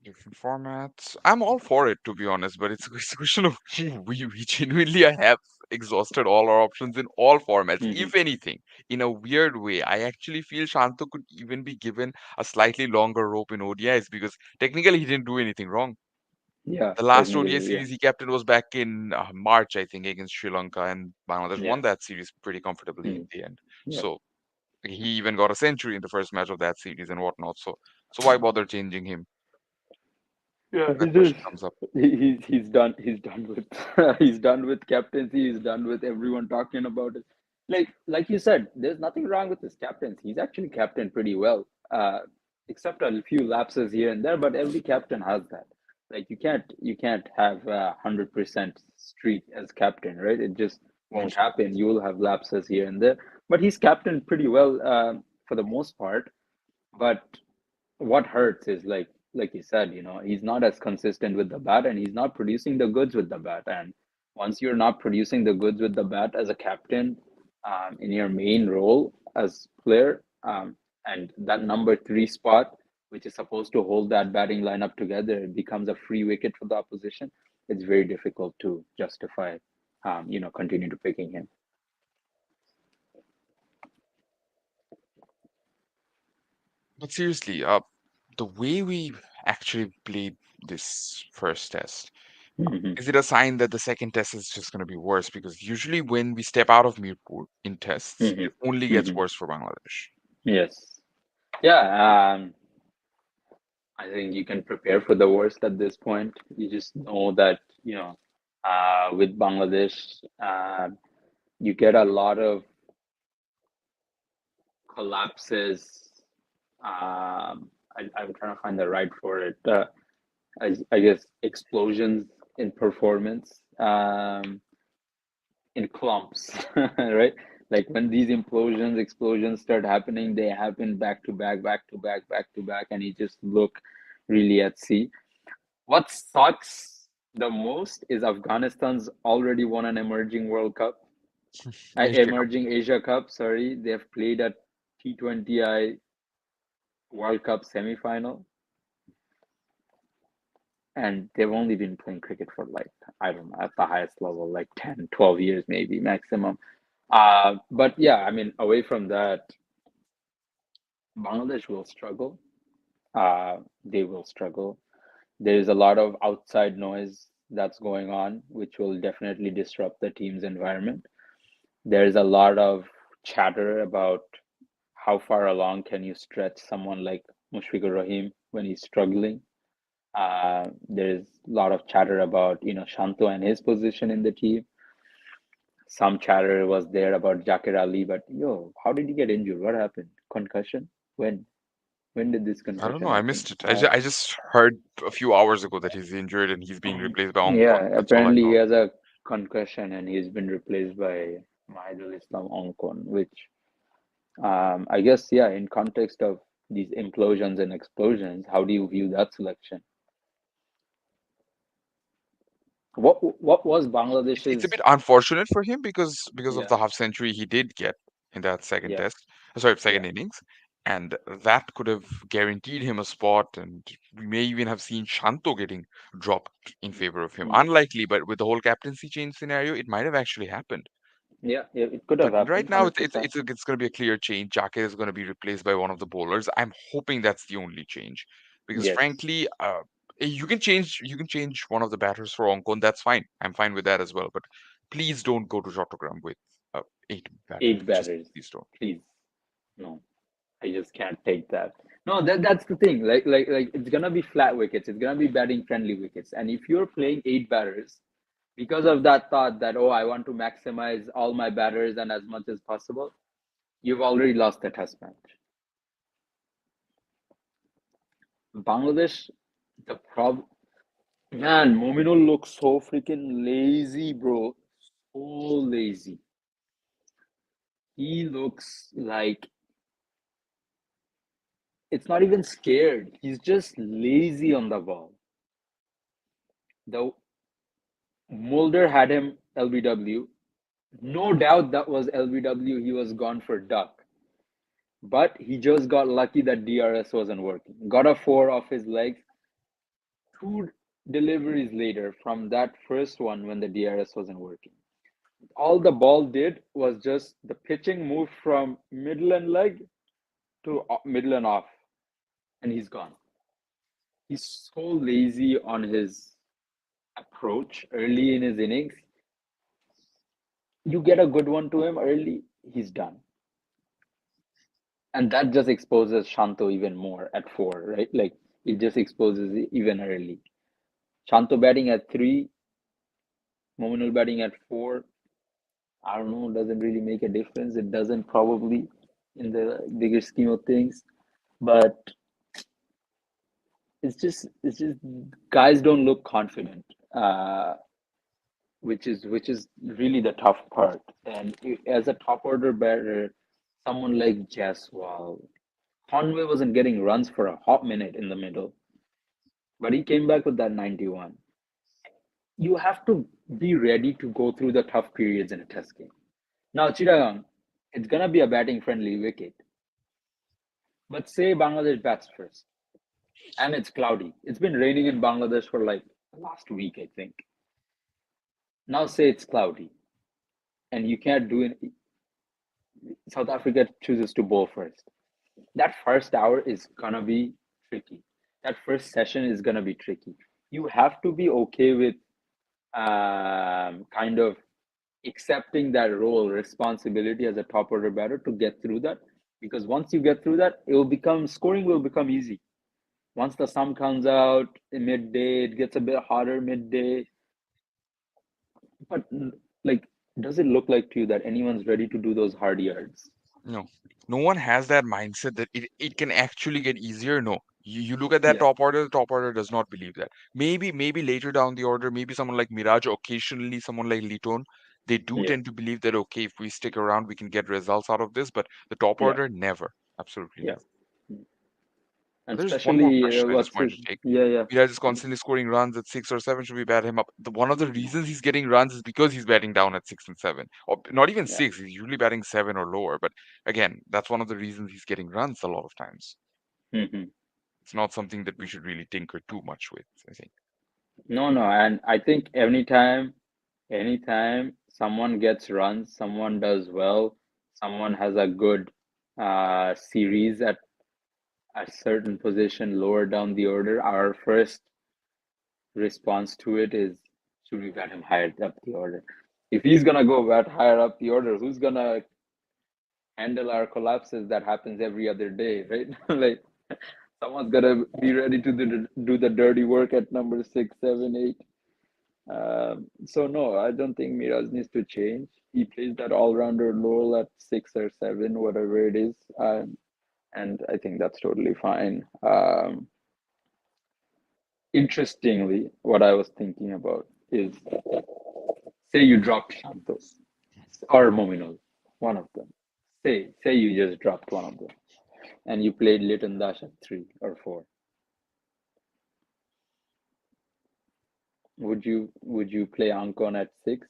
Different formats. I'm all for it, to be honest, but it's a question of we genuinely have exhausted all our options in all formats. Hmm. If anything, in a weird way, I actually feel Shanto could even be given a slightly longer rope in ODIs because technically he didn't do anything wrong. Yeah, The last ODI technically, yeah, series he captained was back in March, I think, against Sri Lanka, and Bangladesh yeah, won that series pretty comfortably mm, in the end. yeah. So he even got a century in the first match of that series and whatnot. So why bother changing him? Yeah, That question comes up. he's done with he's done with captaincy. He's done with everyone talking about it. Like you said, there's nothing wrong with his captaincy. He's actually captained pretty well, except a few lapses here and there. But every captain has that. Like you can't have 100% streak as captain, right? It just won't Usually. happen. You will have lapses here and there. But he's captained pretty well for the most part. But what hurts is like you said, he's not as consistent with the bat and he's not producing the goods with the bat. And once you're not producing the goods with the bat as a captain, in your main role as player, and that number three spot, which is supposed to hold that batting lineup together, it becomes a free wicket for the opposition. It's very difficult to justify, continue to picking him. But seriously, the way we actually played this first test, Hmm. is it a sign that the second test is just going to be worse? Because usually when we step out of Mirpur in tests, Hmm. it only gets Hmm. worse for Bangladesh. Yes. Yeah. I think you can prepare for the worst at this point. You just know that, with Bangladesh, you get a lot of collapses. I'm trying to find the right for it. I guess explosions in performance, in clumps, right? Like when these explosions start happening, they happen back to back, back to back, back to back, and you just look really at sea. What sucks the most is Afghanistan's already won an emerging World Cup, Asia Cup. emerging Asia Cup. Sorry, they have played a T20I World Cup semifinal, and they've only been playing cricket for like I don't know at the highest level like 10, 12 years maybe maximum. But yeah, I mean, away from that, Bangladesh will struggle. They will struggle. There is a lot of outside noise that's going on, which will definitely disrupt the team's environment. There's a lot of chatter about how far along can you stretch someone like Mushfiqur Rahim when he's struggling? There's a lot of chatter about Shanto and his position in the team. Some chatter was there about Jakir Ali, but how did he get injured? What happened? Concussion? When? When did this I don't know. concussion I happen? missed it. I just heard a few hours ago that he's injured and he's being replaced by Onkon. Yeah, That's all I apparently he know. has a concussion and he's been replaced by Mahidul Islam Onkon, which I guess, yeah, in context of these implosions and explosions, how do you view that selection? What was It's a Bangladesh's? bit unfortunate for him because of Yeah, the half century he did get in that second yeah, test, sorry, yeah. second innings, and that could have guaranteed him a spot, and we may even have seen Shanto getting dropped in favor of him. Mm. Unlikely, but with the whole captaincy change scenario, it might have actually happened. Yeah, yeah, it could have But right happened, now, it's 100%. it's going to be a clear change. Jake is going to be replaced by one of the bowlers. I'm hoping that's the only change, because Yes, frankly, you can change one of the batters for Onkon. That's fine. I'm fine with that as well. But please don't go to Jottogram with eight batters. eight Just batters, please don't. please. No, I just can't take that. No, that's the thing. Like it's gonna be flat wickets. It's gonna be batting friendly wickets. And if you're playing eight batters, because of that thought that I want to maximize all my batters and as much as possible, you've already lost the test match. Bangladesh, the problem, man, Mominul looks so freaking lazy, bro. So lazy. He looks like it's not even scared. He's just lazy on the ball. The Mulder had him LBW. No doubt that was LBW. He was gone for duck. But he just got lucky that DRS wasn't working. Got a four off his legs. Two deliveries later from that first one when the DRS wasn't working. All the ball did was just the pitching moved from middle and leg to middle and off, and he's gone. He's so lazy on his approach early in his innings. You get a good one to him early, he's done. And that just exposes Shanto even more at four, right? Like it just exposes it even early. Shanto batting at three, Mominul batting at four. I don't know, doesn't really make a difference. It doesn't probably in the bigger scheme of things, but it's just guys don't look confident, which is really the tough part. And as a top order batter, someone like Jaswal, Conway wasn't getting runs for a hot minute in the middle, but he came back with that 91. You have to be ready to go through the tough periods in a test game. Now, Chittagong, it's gonna be a batting friendly wicket, but say Bangladesh bats first, and it's cloudy. It's been raining in Bangladesh for like last week, I think. Now, say it's cloudy, and you can't do it. South Africa chooses to bowl first. That first hour is gonna be tricky. That first session is gonna be tricky. You have to be okay with kind of accepting that role, responsibility as a top order batter to get through that. Because once you get through that, it will become scoring will become easy. Once the sun comes out in midday, it gets a bit hotter midday. But like, does it look like to you that anyone's ready to do those hard yards? No, no one has that mindset that it can actually get easier. No, you look at that Yeah, top order. The top order does not believe that. Maybe later down the order, maybe someone like Miraj, occasionally someone like Liton, they do yeah, tend to believe that okay, if we stick around, we can get results out of this. But the top yeah, order, never, absolutely yeah. never. And There's one more especially question I just what's wanted his? to take. Yeah, yeah. Miraj is constantly scoring runs at 6 or 7. Should we bat him up? One of the reasons he's getting runs is because he's batting down at 6 and 7, or not even Yeah. 6. He's usually batting 7 or lower. But again, that's one of the reasons he's getting runs a lot of times. Hmm. It's not something that we should really tinker too much with, I think. No, no, and I think anytime someone gets runs, someone does well, someone has a good series at a certain position lower down the order, our first response to it is, should we bat him higher up the order? If he's gonna go bat higher up the order, who's gonna handle our collapses that happens every other day, right? Like someone's gotta be ready to do the dirty work at number six, seven, eight. So no, I don't think Miraz needs to change. He plays that all-rounder role at six or seven, whatever it is, and I think that's totally fine. Interestingly, what I was thinking about is, say you dropped Santos or Mominol, one of them. Say you just dropped one of them, and you played Leighton Dash at three or four. Would you play Ankon at six?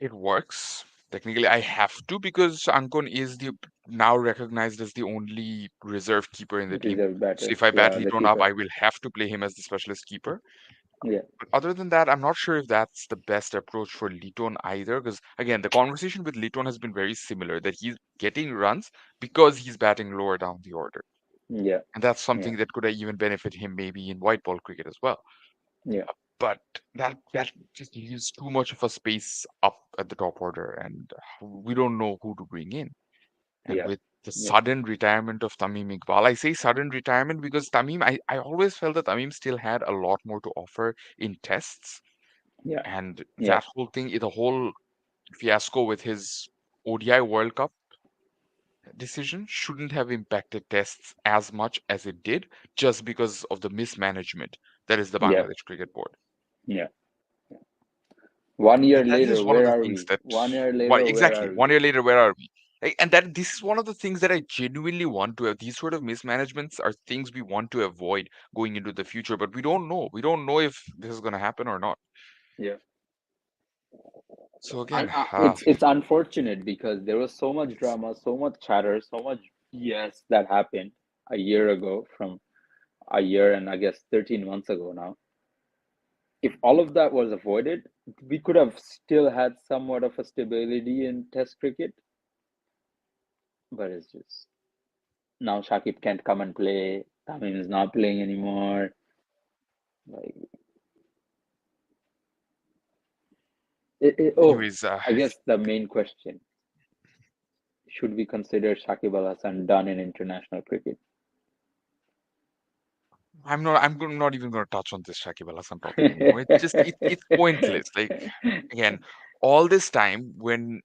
It works. Technically, I have to because Ankon is the now recognized as the only reserve keeper in the team. Reserve So batter, if I bat yeah, the Liton up, keeper, I will have to play him as the specialist keeper. yeah, But other than that, I'm not sure if that's the best approach for Liton either. Because again, the conversation with Liton has been very similar that he's getting runs because he's batting lower down the order. yeah, And that's yeah, something that could even benefit him maybe in white ball cricket as well. yeah, But that just leaves too much of a space up at the top order, and we don't know who to bring in. And yeah, with the yeah, sudden retirement of Tamim Iqbal, I say sudden retirement because I always felt that Tamim still had a lot more to offer in tests. yeah, And yeah, that whole thing, the whole fiasco with his ODI World Cup decision shouldn't have impacted tests as much as it did just because of the mismanagement that is the yeah, Bangladesh Cricket Board. yeah. 1 year That is later, one of where the are things we? that, 1 year why later, where exactly are we? 1 year later, where are we? And that this is one of the things that I genuinely want to have. These sort of mismanagements are things we want to avoid going into the future, but we don't know if this is going to happen or not. Yeah. So And again, it's unfortunate because there was so much drama, so much chatter, so much BS that happened a year ago, from a year and I guess 13 months ago now. If all of that was avoided, we could have still had somewhat of a stability in Test cricket. But it's just now Shakib can't come and play. Tamim is not playing anymore. Like, oh, anyways, I guess the main question: should we consider Shakib Al Hasan done in international cricket? not even going to touch on this Shakib Al Hasan topic anymore. It's just it's pointless. Like again, all this time when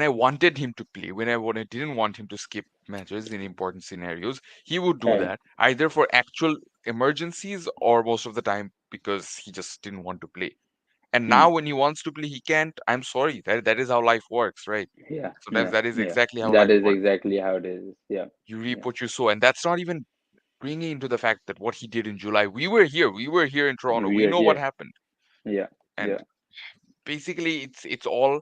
I wanted him to play, when I didn't want him to skip matches in important scenarios, he would do Right. that either for actual emergencies or most of the time because he just didn't want to play. And Hmm. now when he wants to play, he can't. I'm sorry. That is how life works, right? Yeah, Sometimes yeah, that is yeah. exactly how That life is works. exactly how it is. Yeah, You reap yeah, what you sow, and that's not even bringing into the fact that what he did in July. We were here. We were here in Toronto. we We are know what here. happened. Yeah, And yeah, basically, it's all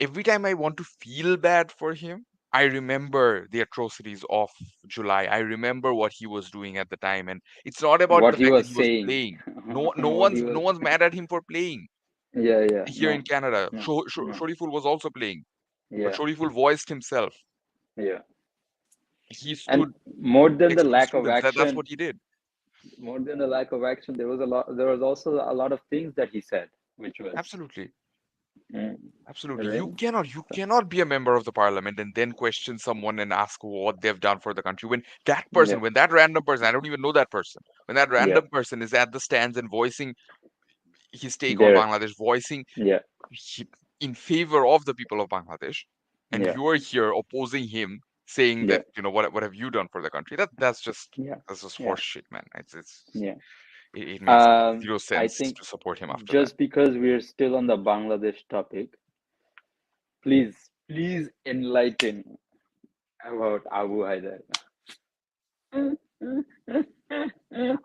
every time I want to feel bad for him, I remember the atrocities of July. I remember what he was doing at the time, and it's not about what the he fact that was he was saying. playing. What he No was. one's mad at him for playing Yeah, yeah. here in No, Canada. no, no. Shoriful was also playing, but Yeah, Shoriful voiced himself. yeah. He And stood more than the next to the lack of students. That's action, what he did. more than the lack of action, there was a lot. There was also a lot of things that he said, which was, Absolutely. mm, Absolutely. right? You cannot be a member of the parliament and then question someone and ask what they've done for the country. Yeah, When that random person, I don't even know that person, when that yeah. random person is at the stands and voicing his take on There. Bangladesh, voicing Yeah, he, in favor of the people of Bangladesh, and yeah, you're here opposing him, saying yeah, that, what have you done for the country? yeah, That's just yeah, horse shit, man. yeah. It makes zero I sense think to support him after that. just because we're still on the Bangladesh topic, please enlighten about Abu Haidar.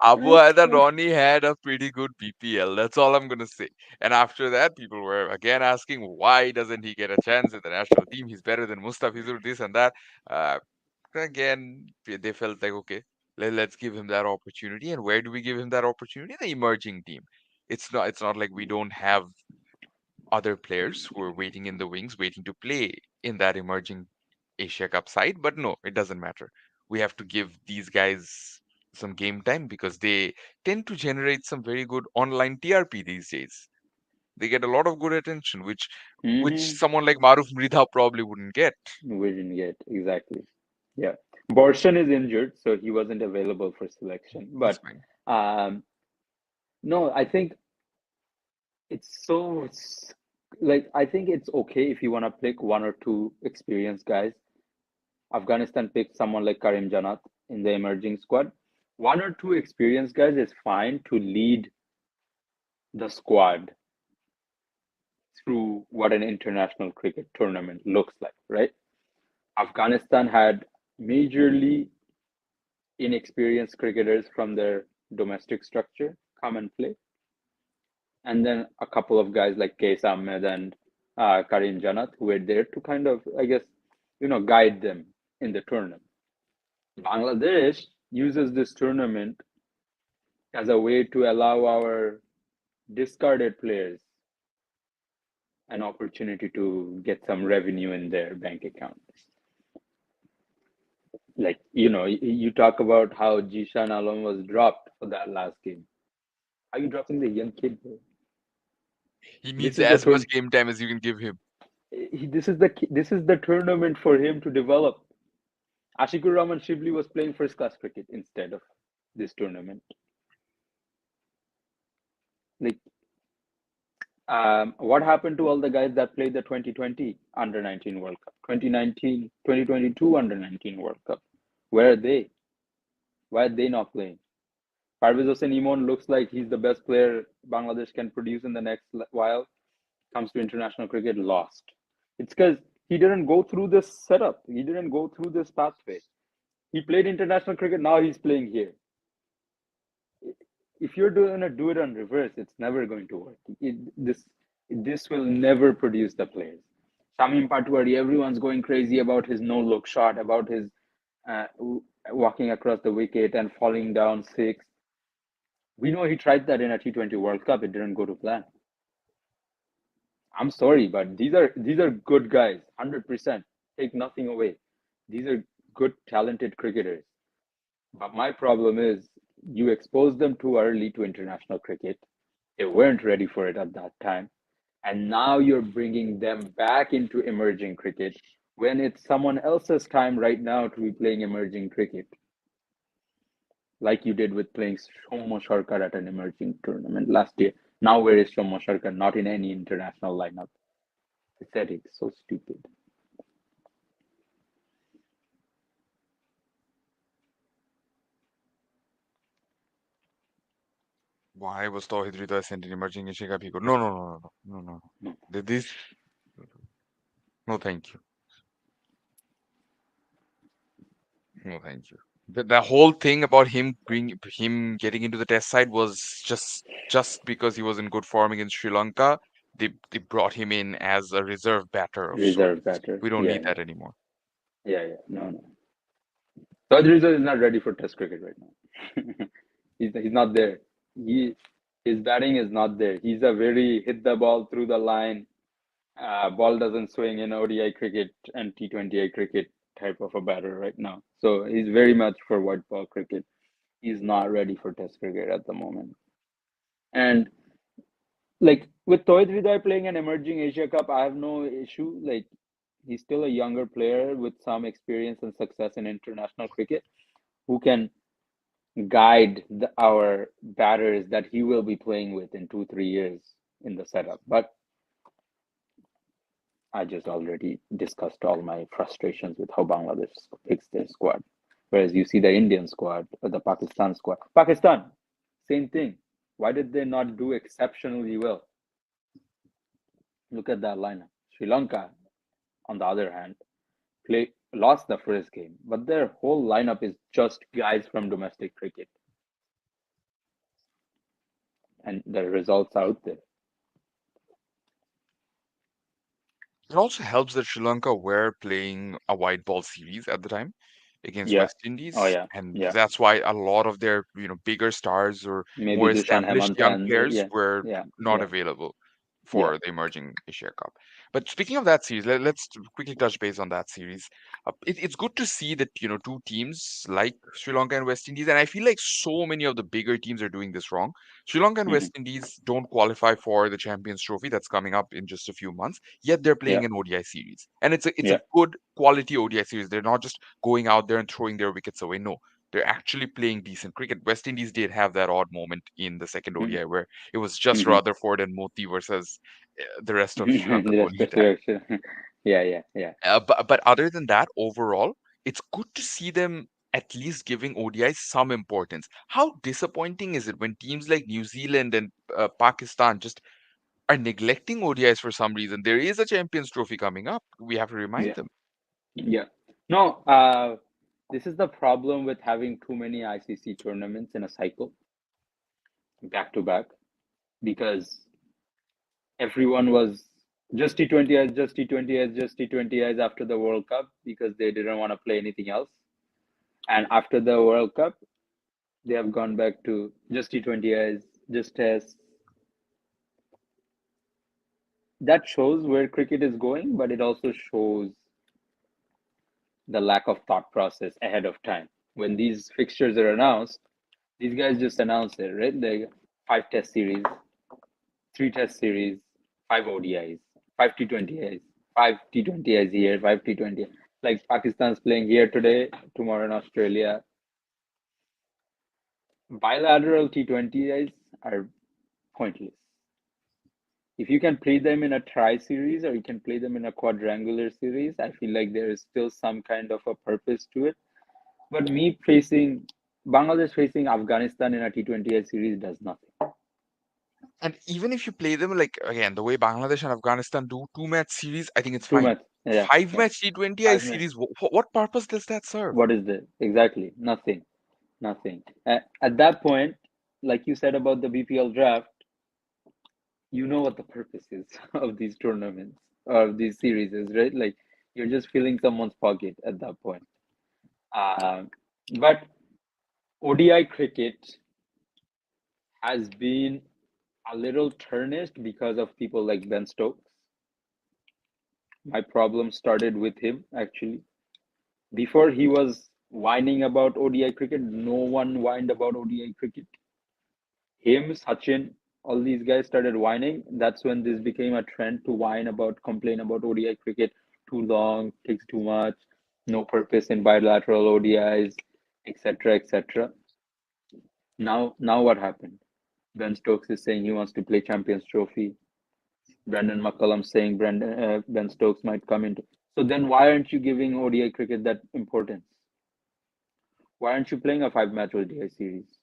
Abu Haidar Ronnie had a pretty good BPL. That's all I'm gonna say. And after that, people were again asking why doesn't he get a chance in the national team? He's better than Mustafizur, this and that. Uh, again, they felt like okay, let's give him that opportunity. And where do we give him that opportunity? The emerging team. It's not like we don't have other players who are waiting in the wings, waiting to play in that emerging Asia Cup side. But no, it doesn't matter. We have to give these guys some game time because they tend to generate some very good online TRP these days. They get a lot of good attention, which Mm-hmm. someone like Maruf Mridha probably wouldn't get. We didn't get exactly. Yeah. Borshan is injured, so he wasn't available for selection. That's But fine. um, no, I think it's like I think it's okay if you want to pick one or two experienced guys. Afghanistan picked someone like Karim Janat in the emerging squad. One or two experienced guys is fine to lead the squad through what an international cricket tournament looks like, right? Afghanistan had majorly inexperienced cricketers from their domestic structure come and play, and then a couple of guys like Kees Ahmed and Karim Janat who were there to kind of, I guess, guide them in the tournament. Bangladesh uses this tournament as a way to allow our discarded players an opportunity to get some revenue in their bank account. Like, you talk about how Jishan Alam was dropped for that last game. Are you dropping the young kid, bro? He This needs is the as turn. much game time as you can give him. This is the tournament for him to develop. Ashikur Rahman Shibli was playing first class cricket instead of this tournament. Like, what happened to all the guys that played the 2020 under 19 World Cup, 2019, 2022 under 19 World Cup? Where are they? Why are they not playing? Parvez Hossain Imon looks like he's the best player Bangladesh can produce in the next while. Comes to international cricket, lost. It's because he didn't go through this setup. He didn't go through this pathway. He played international cricket. Now he's playing here. If you're gonna do it on reverse, it's never going to work. This will never produce the players. Shamim Patwari, everyone's going crazy about his no look shot, about his uh, walking across the wicket and falling down six. We know he tried that in a T20 World Cup. It didn't go to plan. I'm sorry, but these are good guys, 100%. Take nothing away. These are good, talented cricketers. But my problem is you exposed them too early to international cricket. They weren't ready for it at that time. And now you're bringing them back into emerging cricket when it's someone else's time right now to be playing emerging cricket, like you did with playing Shomo Sharkar at an emerging tournament last year. Now, where is Shomo Sharkar? Not in any international lineup. Pathetic, so stupid. Why was Tauhid Rida sent in emerging Asia Cup? He go, no, no, no, no, no, no, no. No. This, no, thank you. No, thank you. The whole thing about him getting into the test side was just because he was in good form against Sri Lanka. They brought him in as a reserve batter of Reserve sorts. batter. We don't Yeah, need yeah, that anymore. yeah, yeah. No, no. Rizal is not ready for Test cricket right now. He's not there. He his batting is not there. He's a very hit the ball through the line. Ball doesn't swing in ODI cricket and T20I cricket type of a batter right now. So he's very much for white ball cricket. He's not ready for Test cricket at the moment. And like with Tohid Hriday playing an emerging Asia Cup, I have no issue. Like he's still a younger player with some experience and success in international cricket who can guide our batters that he will be playing with in 2 3 years in the setup. But I just already discussed all my frustrations with how Bangladesh picks their squad. Whereas you see the Indian squad or the Pakistan squad. Pakistan, same thing. Why did they not do exceptionally well? Look at that lineup. Sri Lanka, on the other hand, lost the first game, but their whole lineup is just guys from domestic cricket, and the results are out there. It also helps that Sri Lanka were playing a white ball series at the time against Yeah. West Oh Indies, yeah. and Yeah. that's why a lot of their bigger stars or Maybe more Dushan established young Hemantan. players Yeah. were Yeah. not Yeah. available. Yeah. for the emerging Asia Cup. But speaking of that series, let's quickly touch base on that series. It's good to see that two teams like Sri Lanka and West Indies, and I feel like so many of the bigger teams are doing this wrong. Sri Lanka and Hmm. West Indies don't qualify for the Champions Trophy that's coming up in just a few months. Yet they're Yeah. playing an ODI series, and it's a Yeah. good quality ODI series. They're not just going out there and throwing their wickets away. No, they're actually playing decent cricket. West Indies did have that odd moment in the second Hmm. ODI where it was just Hmm. Rutherford and Moti versus the rest of the Sri Lanka The Kohli respective attack. action. Yeah. Yeah. Yeah. But other than that, overall, it's good to see them at least giving ODIs some importance. How disappointing is it when teams like New Zealand and Pakistan just are neglecting ODIs for some reason? There is a Champions Trophy coming up. We have to remind Yeah. them. Yeah. No, this is the problem with having too many ICC tournaments in a cycle, back to back, because everyone was just T20s, just T20s, just T20s after the World Cup because they didn't want to play anything else. And after the World Cup, they have gone back to just T20s, just tests. That shows where cricket is going, but it also shows the lack of thought process ahead of time. When these fixtures are announced, these guys just announce it, right? Like five test series, three test series, five ODIs, five T20Is, five T20Is here, five T20. Like Pakistan's playing here today, tomorrow in Australia. Bilateral T20Is are pointless. If you can play them in a tri series or you can play them in a quadrangular series, I feel like there is still some kind of a purpose to it. But me facing Bangladesh facing Afghanistan in a T20I series does nothing. And even if you play them like again the way Bangladesh and Afghanistan do two-match series, I think it's Too fine. much. Yeah, Five yeah. match T20I 5 minutes. series, what purpose does that serve? What is the exactly nothing? Nothing. At that point, like you said about the BPL draft, you know what the purpose is of these tournaments or these series is, right? Like you're just filling someone's pocket at that point. Um, but ODI cricket has been a little tarnished because of people like Ben Stokes. My problem started with him actually. Before he was whining about ODI cricket, no one whined about ODI cricket. Him, Sachin, all these guys started whining. That's when this became a trend to whine about, complain about ODI cricket. Too long, takes too much, no purpose in bilateral ODIs, etc., etc. Now what happened? Ben Stokes is saying he wants to play Champions Trophy. Brandon McCullum saying Ben Stokes might come into. So then, why aren't you giving ODI cricket that importance? Why aren't you playing a five-match ODI series?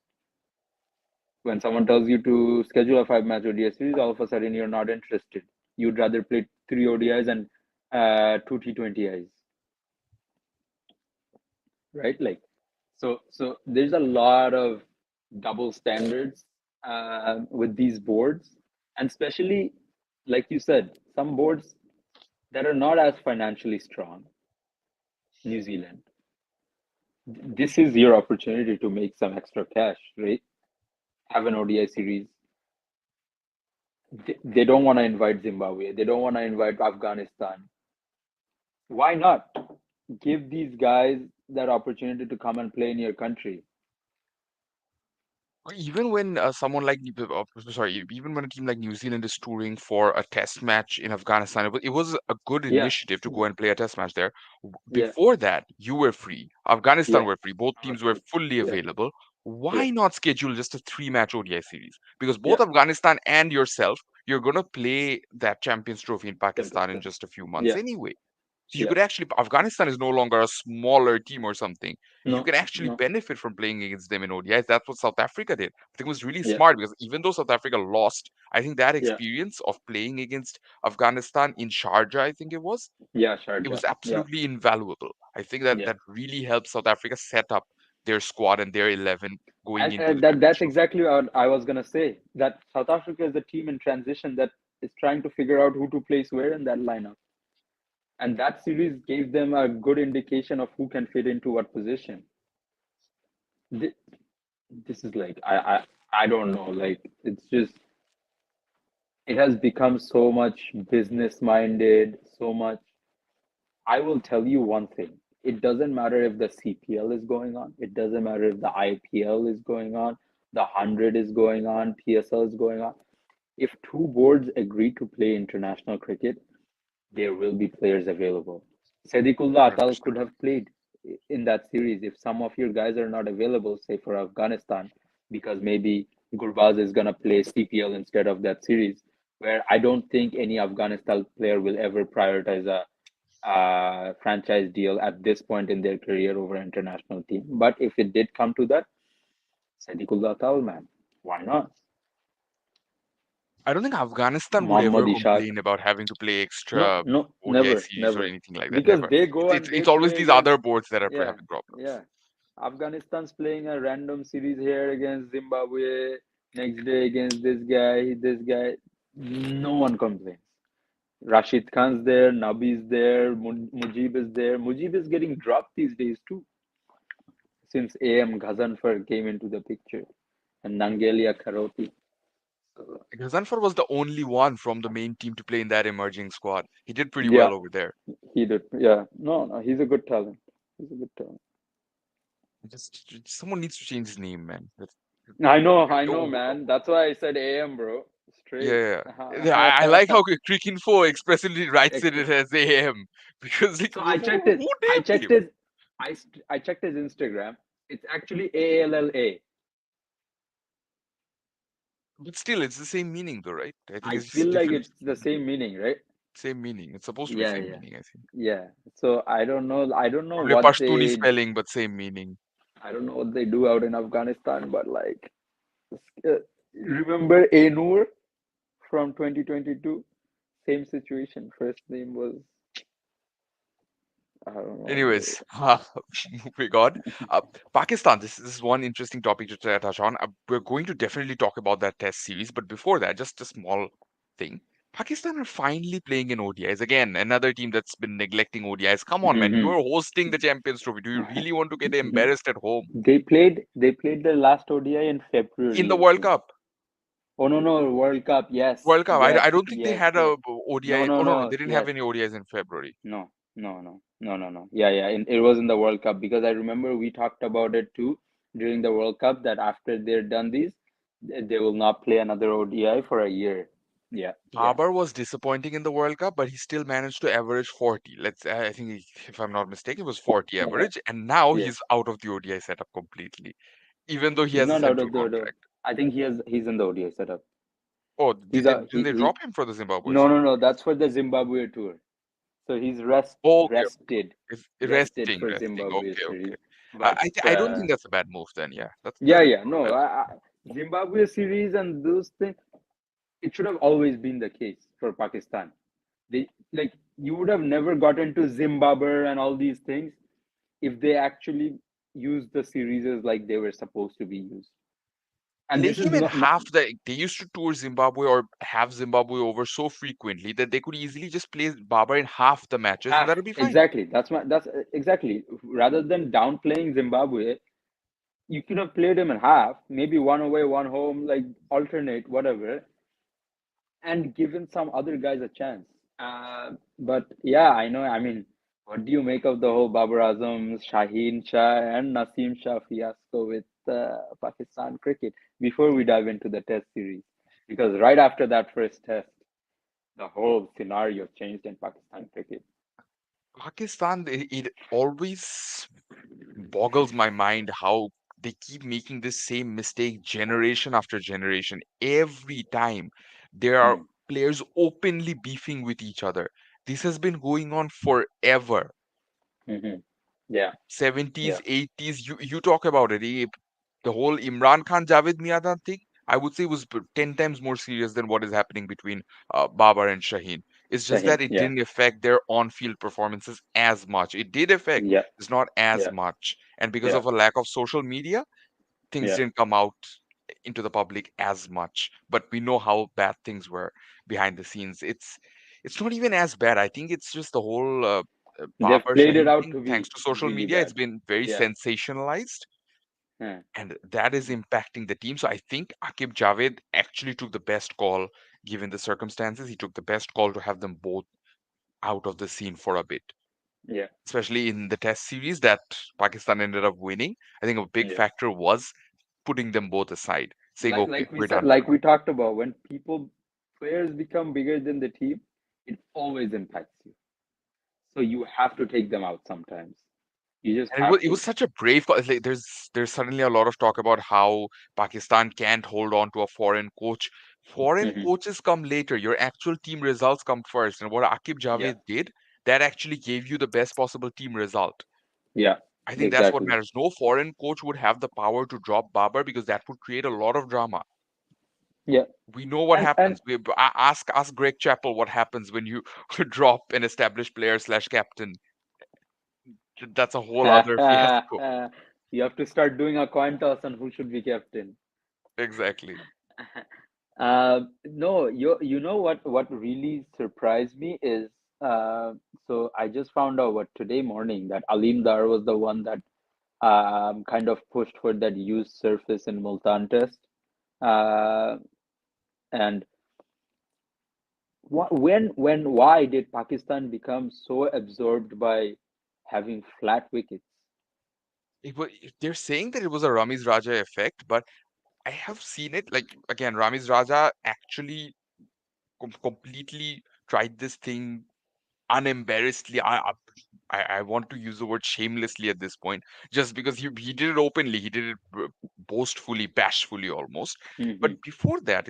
When someone tells you to schedule a five-match ODI series, all of a sudden you're not interested. You'd rather play three ODIs and two T20Is, right? Like, so there's a lot of double standards with these boards, and especially, like you said, some boards that are not as financially strong. New Zealand. This is your opportunity to make some extra cash, right? Have an ODI series. They don't want to invite Zimbabwe. They don't want to invite Afghanistan. Why not? Give these guys that opportunity to come and play in your country. Or even when someone like sorry, even when a team like New Zealand is touring for a test match in Afghanistan, it was a good Yeah, initiative to go and play a test match there. yeah, Before that, you were free. Afghanistan yeah. were free. Both teams were fully Yeah, available. yeah, Why not schedule just a three-match ODI series? Because yeah. both Afghanistan and yourself, you're gonna play that Champions Trophy in Pakistan in Champions. just a few months Yeah, anyway. So you yeah. could actually, Afghanistan is no longer a smaller team or something. You No, can actually no. benefit from playing against them in ODIs. That's what South Africa did. I think it was really Yeah, smart because even though South Africa lost, I think that yeah, experience of playing against Afghanistan in Sharjah, I think yeah. it Sharjah. was Yeah, absolutely invaluable. I think that yeah. that really helped South Africa set up their squad and their 11 going And into the Champions that's Trophy. exactly what I was gonna say. That South Africa is a team in transition that is trying to figure out who to place where in that lineup. And that series gave them a good indication of who can fit into what position. This is like I don't know. Like it's just it has become so much business minded, so much. I will tell you one thing. It doesn't matter if the CPL is going on. It doesn't matter if the IPL is going on, the 100 is going on, PSL is going on. If two boards agree to play international cricket, there will be players available. Sadiqullah Atal 100%. could have played in that series if some of your guys are not available, say for Afghanistan, because maybe Gurbaz is going to play CPL instead of that series, where I don't think any Afghanistan player will ever prioritize a franchise deal at this point in their career over an international team. But if it did come to that, Sadiqullah Atal, man, why not? I don't think Afghanistan would Muhammad ever Ishaq. complain about having to play No, extra no, ODI never, series or never. anything like that. Because Never. they It's go it's, and they it's always play these against, other boards that are yeah, having problems. yeah. Afghanistan's playing a random series here against Zimbabwe, next day against this guy, this guy. No one complains. Rashid Khan's there, Nabi's there, Mujib is there. Mujib is getting dropped these days too, since AM Ghazanfar came into the picture and Nangelia Karoti. So, Ghazanfar was the only one from the main team to play in that emerging squad. He did pretty yeah, well over there. he did. Yeah, no, no, he's a good talent. He's a good talent. Someone needs to change his name, man. I know, No, man. That's why I said AM, bro. Straight. yeah, yeah. I like how Cricinfo expressively writes it Exp- as AM because like so who I named checked him? his, I checked his Instagram. It's actually ALLA. But still, it's the same meaning though, right? I think I it's just feel like different. it's the same meaning, right? Same meaning. It's supposed to be Yeah, same yeah, meaning, I think. yeah. So I don't know. I don't know Probably a what Pashtuni they. spelling, but same meaning. I don't know what they do out in Afghanistan, but like, uh, remember Anur from 2022? Same situation. First name was, I don't know, bro. Anyways, moving on. Pakistan, this is one interesting topic to touch on. We're going to definitely talk about that test series, but before that, just a small thing. Pakistan are finally playing in ODIs. Again, another team that's been neglecting ODIs. Come on, man. Hmm. You're hosting the Champions Trophy. Do you really want to get embarrassed at home? They played their last ODI in In the February, I World think. Cup. Oh no, no, World Cup. Yes, World Cup. I yes, don't think they yes, had yes. a No, ODI. no, Oh, no, no. no. They didn't have Yes. any ODIs in February. No, no, no, no, no, no. Yeah, yeah. It was in the World Cup because I remember we talked about it too during the World Cup that after they're done these, they will not play another ODI for a year. Yeah, yeah, Babar was disappointing in the World Cup, but he still managed to average 40. I think, if I'm not mistaken, it was 40 yeah, average, and now yeah. he's out of the ODI setup completely, even though he He's has a not out central of the order. contract. I think he's in the ODI setup. Oh, He's a didn't they he. drop him for the Zimbabwe No, no, series? no. That's for the Zimbabwe tour. So he's Oh, okay, rested, it's rested for resting. Zimbabwe Okay, series. okay. But I don't think that's a bad move then. Yeah, yeah, that's yeah, not a no, bad move. Zimbabwe series and those things, it should have always been the case for Pakistan. They like you would have never gotten to Zimbabwe and all these things if they actually used the series as like they were supposed to be used. And Play this is him in not half they used to tour Zimbabwe or have Zimbabwe over so frequently that they could easily just play Babar in half the matches and half that'll be fine. exactly. That's exactly rather than downplaying Zimbabwe, you could have played him in half, maybe one away, one home, like alternate, whatever, and given some other guys a chance. But yeah, I know. I mean, what do you make of the whole Babar Azam, Shaheen Shah, and Naseem Shah fiasco with Pakistan cricket? Before we dive into the Test series, because right after that first Test, the whole scenario changed in Pakistan cricket. Pakistan, it always boggles my mind how they keep making this same mistake generation after generation. Every time there are Hmm. players openly beefing with each other. This has been going on forever. Hmm. Yeah, 70s, yeah, 80s. You talk about it. The whole Imran Khan Javed Miadan thing, I would say was 10 times more serious than what is happening between Babar and Shaheen. It's just Shaheen. that it Yeah, didn't affect their on-field performances as much. It did affect, yeah, it's not as yeah, much. And because yeah, of a lack of social media, things yeah. didn't come out into the public as much. But we know how bad things were behind the scenes. It's not even as bad. I think it's just the whole They've Babar played it Shaheen out thing. to Thanks be to social really media, it's bad. been very Yeah, sensationalized Huh. and that is impacting the team. So I think Akib Javed actually took the best call given the circumstances. He took the best call to have them both out of the scene for a bit, Yeah. especially in the test series that Pakistan ended up winning. I think a big Yeah. factor was putting them both aside, saying, okay, Like we we're said, done. like we talked about, when players become bigger than the team, it always impacts you. So you have to take them out sometimes. You just And have it was to. such a brave call. Like, there's suddenly a lot of talk about how Pakistan can't hold on to a foreign coach. Foreign Hmm. coaches come later. Your actual team results come first. And what Akib Yeah. Javed did, that actually gave you the best possible team result. Yeah. I think that's what Exactly. matters. No foreign coach would have the power to drop Babar because that would create a lot of drama. Yeah. We know what And happens. Ask Greg Chappell what happens when you drop an established player slash captain. That's a whole other fiasco. you have to start doing a coin toss on who should be captain. Exactly. No, you know what really surprised me is uh, so I just found out what today morning that Alim Dar was the one that kind of pushed for that used surface in Multan test. Uh, and why did Pakistan become so absorbed by having flat wickets? They're saying that it was a Ramiz Raja effect, but I have seen it. Like again, Ramiz Raja actually completely tried this thing unembarrassedly. I want to use the word shamelessly at this point, just because he did it openly. He did it boastfully, bashfully almost. Hmm. But before that,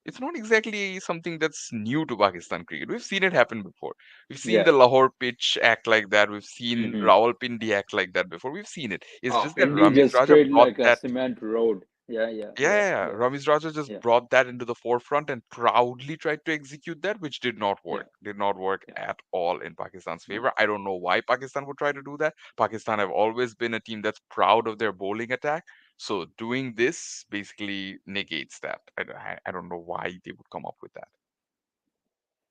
it's not exactly something that's new to Pakistan cricket. We've seen it happen before. We've seen Yeah. the Lahore pitch act like that. We've seen Hmm. Rawalpindi act like that before. We've seen it. It's Oh, just that Pindi Ramiz just Raja straight brought like a that. cement road. Yeah, yeah, Yeah, yeah, yeah, yeah. yeah, Ramiz Raja just yeah, brought that into the forefront and proudly tried to execute that, which did not yeah, work. Did not work yeah. at all in Pakistan's No. favor. I don't know why Pakistan would try to do that. Pakistan have always been a team that's proud of their bowling attack. So doing this basically negates that. I don't know why they would come up with that.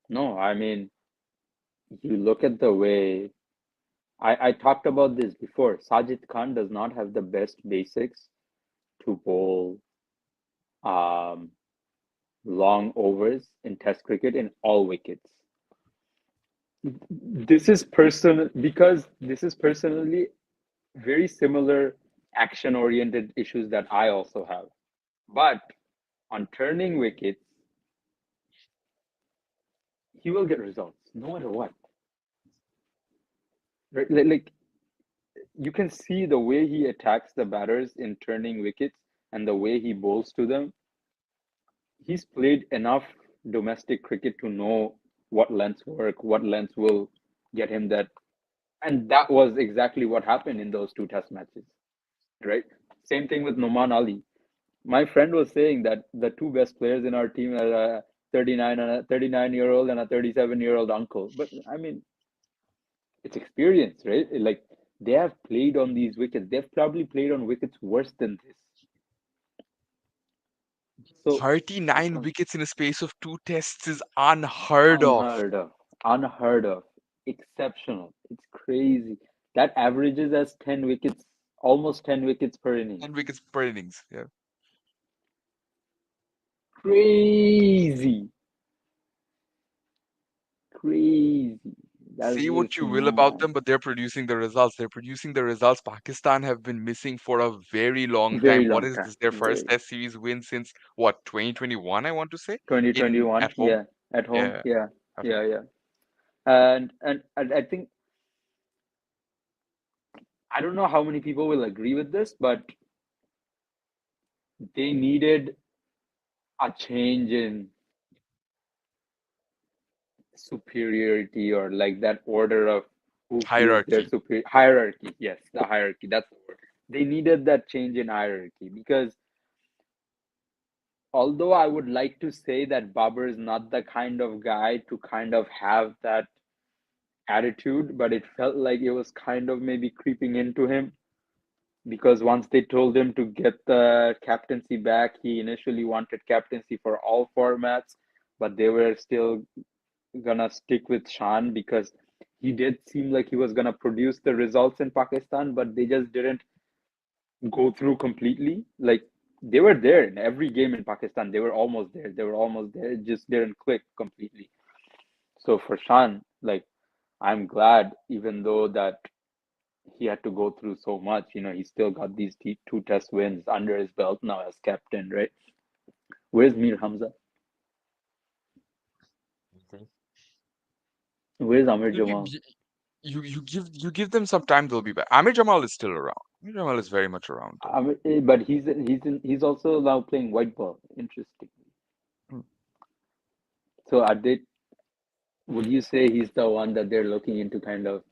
No, I mean, you look at the way I talked about this before. Sajid Khan does not have the best basics to bowl um, long overs in Test cricket in all wickets. This is person because this is personally very similar action-oriented issues that I also have. But on turning wickets, he will get results no matter what. Right? Like you can see the way he attacks the batters in turning wickets and the way he bowls to them. He's played enough domestic cricket to know what lengths work, what lengths will get him that. And that was exactly what happened in those two test matches, right? Same thing with Noman Ali. My friend was saying that the two best players in our team are a 39 and a 39-year-old and a 37-year-old uncle. But I mean, it's experience, right? Like they have played on these wickets. They've probably played on wickets worse than this. So 39 wickets in a space of two tests is unheard of. unheard of, unheard of, exceptional. It's crazy. That averages as 10 wickets, almost 10 wickets per innings. 10 wickets per innings. Yeah. Crazy, crazy. That's Say what just you will about mad. them, but they're producing the results. They're producing the results Pakistan have been missing for a very long Very time. What long is time. this? Their first Very Test series win since what, 2021, I want to say, in 2021. at home. Yeah, at home. Yeah, Yeah, at yeah, home. yeah. And I think I don't know how many people will agree with this, but they needed a change in superiority or like that order of who feels their Hierarchy. superior hierarchy. Yes, the hierarchy. That's the word. They needed that change in hierarchy because although I would like to say that Babar is not the kind of guy to kind of have that attitude, but it felt like it was kind of maybe creeping into him because once they told him to get the captaincy back, he initially wanted captaincy for all formats, but they were still gonna stick with Shan because he did seem like he was gonna produce the results in Pakistan, but they just didn't go through completely. Like they were there in every game in Pakistan. They were almost there. They were almost there. It just didn't click completely. So for Shan, like I'm glad, even though that he had to go through so much, he still got these two test wins under his belt now as captain, right? Where's Mir Hamza? Okay. Where's Amir You, Jamal? you, you give them some time, they'll be back. Amir Jamal is still around. Amir Jamal is very much around though. But he's also now playing white ball. Interesting. Hmm. So would you say he's the one that they're looking into, kind of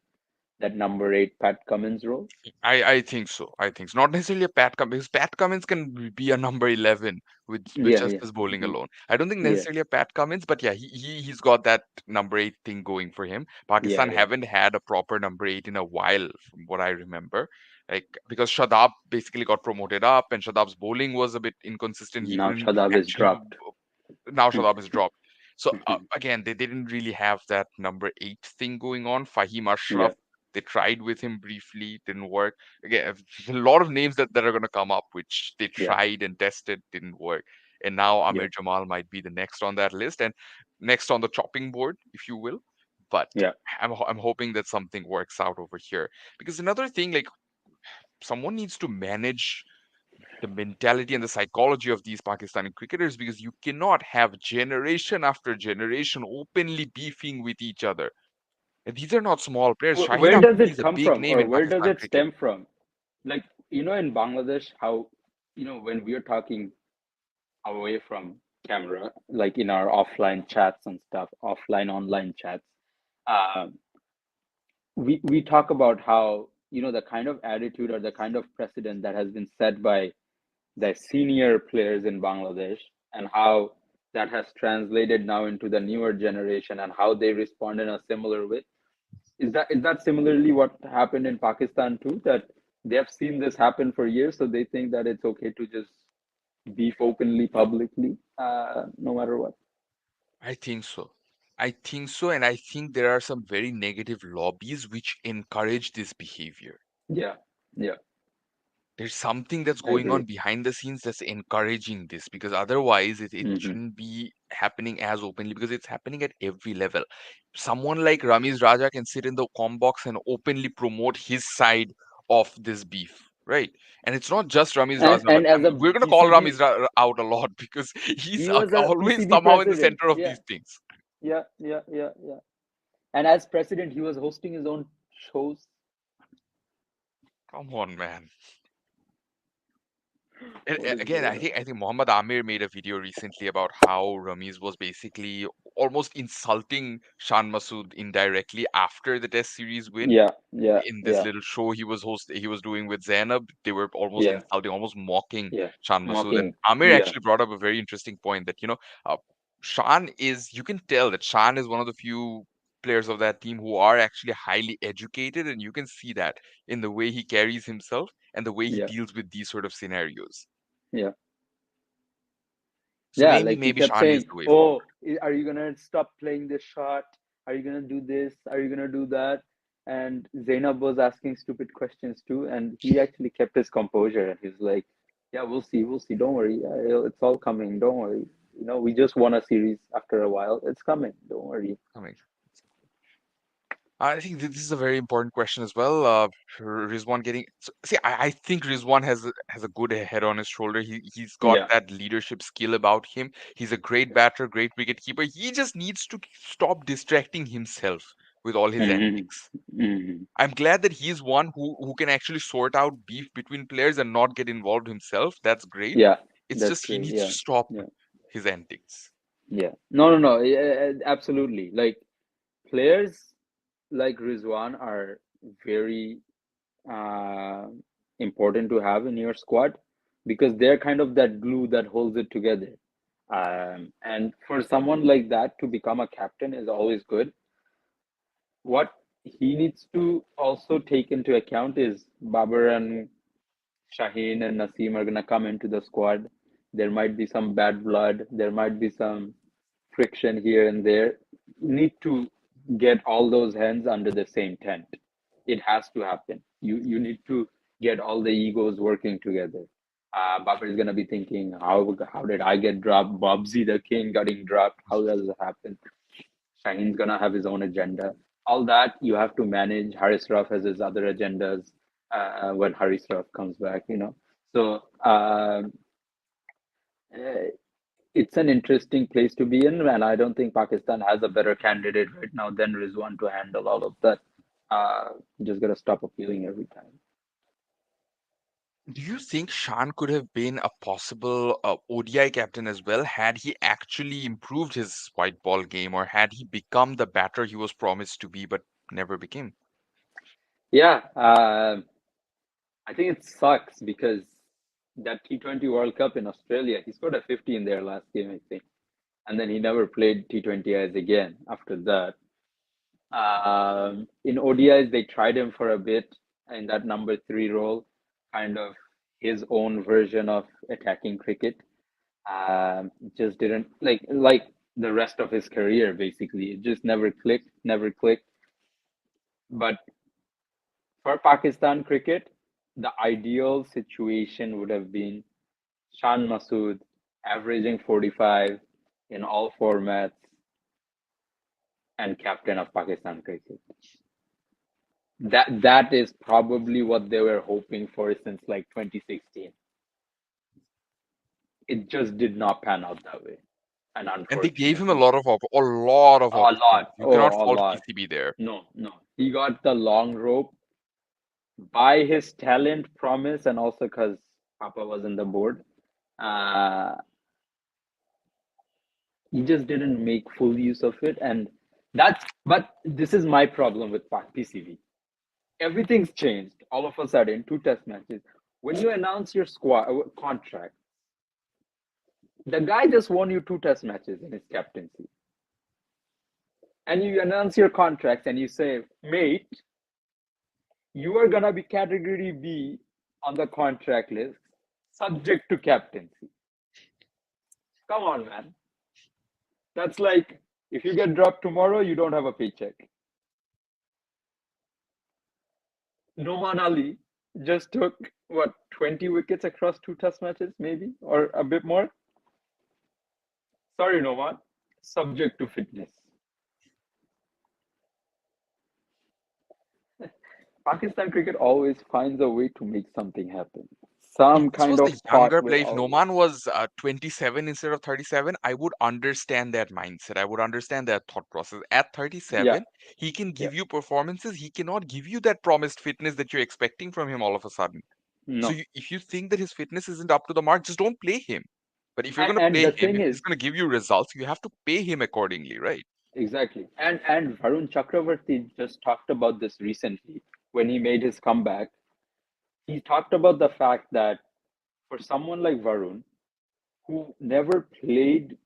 that number eight Pat Cummins role? I think so. I think so. Not necessarily a Pat Cummins, because Pat Cummins can be a number 11 with Yeah, just yeah, his bowling mhm, alone. I don't think yeah, necessarily a Pat Cummins, but yeah, he's got that number 8 thing going for him. yeah, Pakistan yeah. haven't had a proper number 8 in a while, from what I remember. Like because Shadab basically got promoted up, and Shadab's bowling was a bit inconsistent. He Now couldn't Shadab is actually dropped. now Shadab is dropped. So again, they didn't really have that number 8 thing going on. Fahim Yeah, Ashraf, they tried with him briefly, didn't work. Again, a lot of names that are going to come up, which they yeah, tried and tested, didn't work. And now yeah, Amir Jamal might be the next on that list and next on the chopping board, if you will. But yeah. I'm hoping that something works out over here. Because another thing, like someone needs to manage the mentality and the psychology of these Pakistani cricketers, because you cannot have generation after generation openly beefing with each other. And these are not small players. Shaheen Where does Afridi it is a come big from, name or in where does Pakistan it cricket. stem from? Like, in Bangladesh, how, when we're talking away from camera, like in our offline chats and stuff, offline online chats, uh, we talk about how, the kind of attitude or the kind of precedent that has been set by the senior players in Bangladesh, and how that has translated now into the newer generation and how they respond in a similar way. Is that similarly what happened in Pakistan too? That they have seen this happen for years, so they think that it's okay to just beef openly, publicly, no matter what. I think so. I think so. And I think there are some very negative lobbies which encourage this behavior. Yeah, yeah, There's something that's I going agree. on behind the scenes that's encouraging this, because otherwise it Hmm. shouldn't be happening as openly, because it's happening at every level. Someone like Ramiz Raja can sit in the com box and openly promote his side of this beef, right? And it's not just Ramiz And Raja, but and as a we're going to call PCB, out a lot because he's he was a always PCB somehow in the president. center of Yeah, these things. yeah, yeah, yeah, yeah. And as president, he was hosting his own shows. Come on, man. And What is again, going I think Muhammad Amir made a video recently about how Ramiz was basically almost insulting Shan Masood indirectly after the Test series on? win. Yeah, yeah, In this yeah, little show he was doing with Zainab, they were almost yeah, insulting, almost mocking yeah. Shan Masood. And Mocking. Amir Yeah, actually brought up a very interesting point that uh, Shan is you can tell that Shan is one of the few players of that team who are actually highly educated, and you can see that in the way he carries himself and the way he yeah, deals with these sort of scenarios. yeah. So Yeah, maybe like he maybe kept Shan is saying, the way "Oh, forward. are you gonna stop playing this shot? Are you gonna do this? Are you gonna do that?" And Zainab was asking stupid questions too, and he actually kept his composure, and he was like, "Yeah, we'll see. Don't worry. It's all coming. Don't worry. We just won a series after a while. It's coming. Don't worry." I mean, I think this is a very important question as well. Rizwan getting see, I think Rizwan has a good head on his shoulder. He's got Yeah. that leadership skill about him. He's a great batter, great wicket keeper. He just needs to stop distracting himself with all his Hmm. antics. Hmm. I'm glad that he's one who can actually sort out beef between players and not get involved himself. That's great. Yeah, It's that's just he great. needs to Yeah, stop yeah, his antics. yeah. No, no, no. Absolutely. Like players like Rizwan are very uh, important to have in your squad because they're kind of that glue that holds it together. And for someone like that to become a captain is always good. What he needs to also take into account is Babar and Shaheen and Naseem are gonna come into the squad. There might be some bad blood. There might be some friction here and there. You need to get all those hands under the same tent. It has to happen. You need to. get all the egos working together. Babar is gonna be thinking, how did I get dropped? Bobsy the king getting dropped. How does it happen? Shaheen's gonna have his own agenda. All that you have to manage. Haris Rauf has his other agendas when Haris Rauf comes back. So uh, it's an interesting place to be in, and I don't think Pakistan has a better candidate right now than Rizwan to handle all of that. Uh, just gotta stop appealing every time. Do you think Shan could have been a possible ODI captain as well had he actually improved his white ball game, or had he become the batter he was promised to be but never became? Yeah, I think it sucks because that T20 World Cup in Australia, he scored a 50 in their last game, I think. And then he never played T20Is again after that. In ODIs, they tried him for a bit in that number three role, kind of his own version of attacking cricket. Just didn't like the rest of his career, basically. It just never clicked, never clicked. But for Pakistan cricket, the ideal situation would have been Shan Masood averaging 45 in all formats and captain of Pakistan cricket. That is probably what they were hoping for since like 2016. It just did not pan out that way, and And they gave him a unfortunately, lot of a lot of a opportunities. lot, You cannot oh, a fault lot. PCB there. No, no, he got the long rope by his talent, promise, and also because Papa was in the board. Uh, he just didn't make full use of it, and but this is my problem with PCV. Everything's changed all of a sudden. Two test matches. When you announce your squad contract, the guy just won you two test matches in his captaincy, and you announce your contracts and you say, mate, you are gonna be category B on the contract list, subject to captaincy. Come on, man. That's like if you get dropped tomorrow, you don't have a paycheck. Noman Ali just took what 20 wickets across two test matches, maybe, or a bit more. Sorry, Noman. Subject to fitness. Pakistan cricket always finds a way to make something happen. If Some this kind was of the spot younger will player, if always. Noman was 27 instead of 37, I would understand that mindset. I would understand that thought process. At Yeah, 37, he can yeah. give you performances. He cannot give you that promised fitness that you're expecting from him all of a sudden. So No. if you think that his fitness isn't up to the mark, just don't play him. But if you're going to And play the him, thing if he's is, going to give you results, you have to pay him accordingly, right? exactly. And Varun Chakravarti just talked about this recently when he made his comeback. He talked about the fact that for someone like Varun, who never played,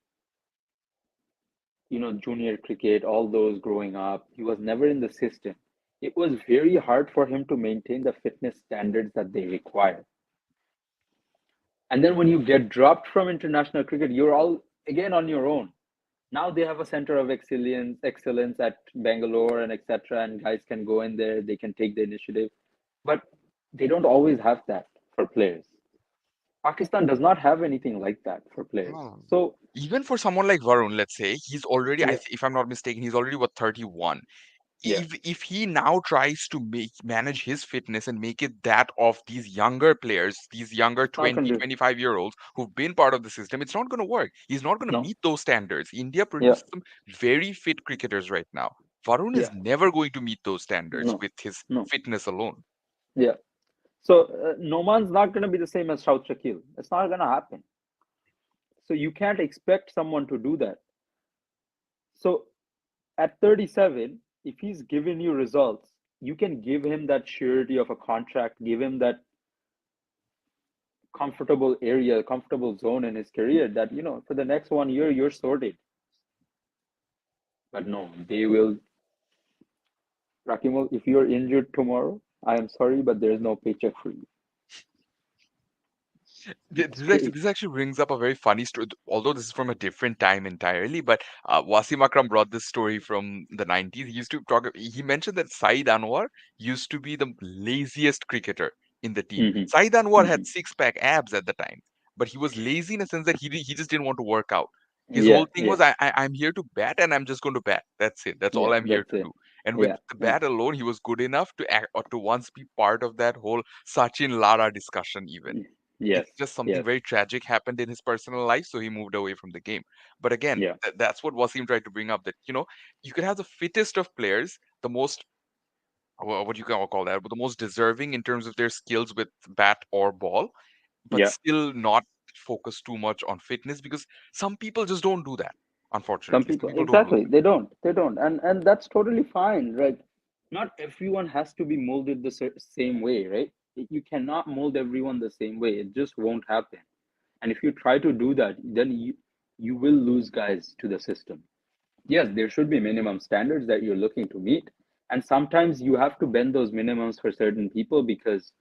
junior cricket, all those growing up, he was never in the system. It was very hard for him to maintain the fitness standards that they require. And then when you get dropped from international cricket, you're all again on your own. Now they have a center of excellence at Bangalore and etc. And guys can go in there, they can take the initiative, but they don't always have that for players. Pakistan does not have anything like that for players. Oh. So Even for someone like Varun, let's say, he's already, yeah, if I'm not mistaken, he's already what, 31. yeah, If he now tries to manage his fitness and make it that of these younger players, these younger it's not going 20, to 25-year-olds who've been part of the system, it's not going to work. He's not going to no, meet those standards. India yeah, produces some very fit cricketers right now. Varun is yeah, never going to meet those standards no, with his no, fitness alone. yeah. So Noman's not going to be the same as Shahid Shakil. It's not going to happen. So you can't expect someone to do that. So at 37, if he's given you results, you can give him that surety of a contract, give him that comfortable area, comfortable zone in his career that, for the next 1 year, you're sorted. But no, they will, Rakimul, if you're injured tomorrow, I am sorry, but there's no paycheck for you. It's crazy. This actually brings up a very funny story, although this is from a different time entirely. But Wasim Akram brought this story from the 90s. He used to talk, he mentioned that Saeed Anwar used to be the laziest cricketer. in the team. Hmm. Saeed Anwar Hmm. had six pack abs at the time, but he was lazy in a sense that he just didn't want to work out. His Yeah, whole thing yeah, was, I'm here to bat and I'm just going to bat. That's it. That's all yeah. I'm here That's to it. do. And with Yeah, the yeah, bat alone, he was good enough to act or to once be part of that whole Sachin Lara discussion. Even yes, it's just something yes, very tragic happened in his personal life, so he moved away from the game. But again, yeah. that's what Wasim tried to bring up, that you can have the fittest of players, the most what you can call that, but the most deserving in terms of their skills with bat or ball, but Yeah. still not focus too much on fitness, because some people just don't do that. Some Unfortunately, some people, people don't do exactly, they don't, and that's totally fine, right? Not everyone has to be molded the same way, right? You cannot mold everyone the same way. It just won't happen. And if you try to do that, then you will lose guys to the system. Yes, there should be minimum standards that you're looking to meet, and sometimes you have to bend those minimums for certain people because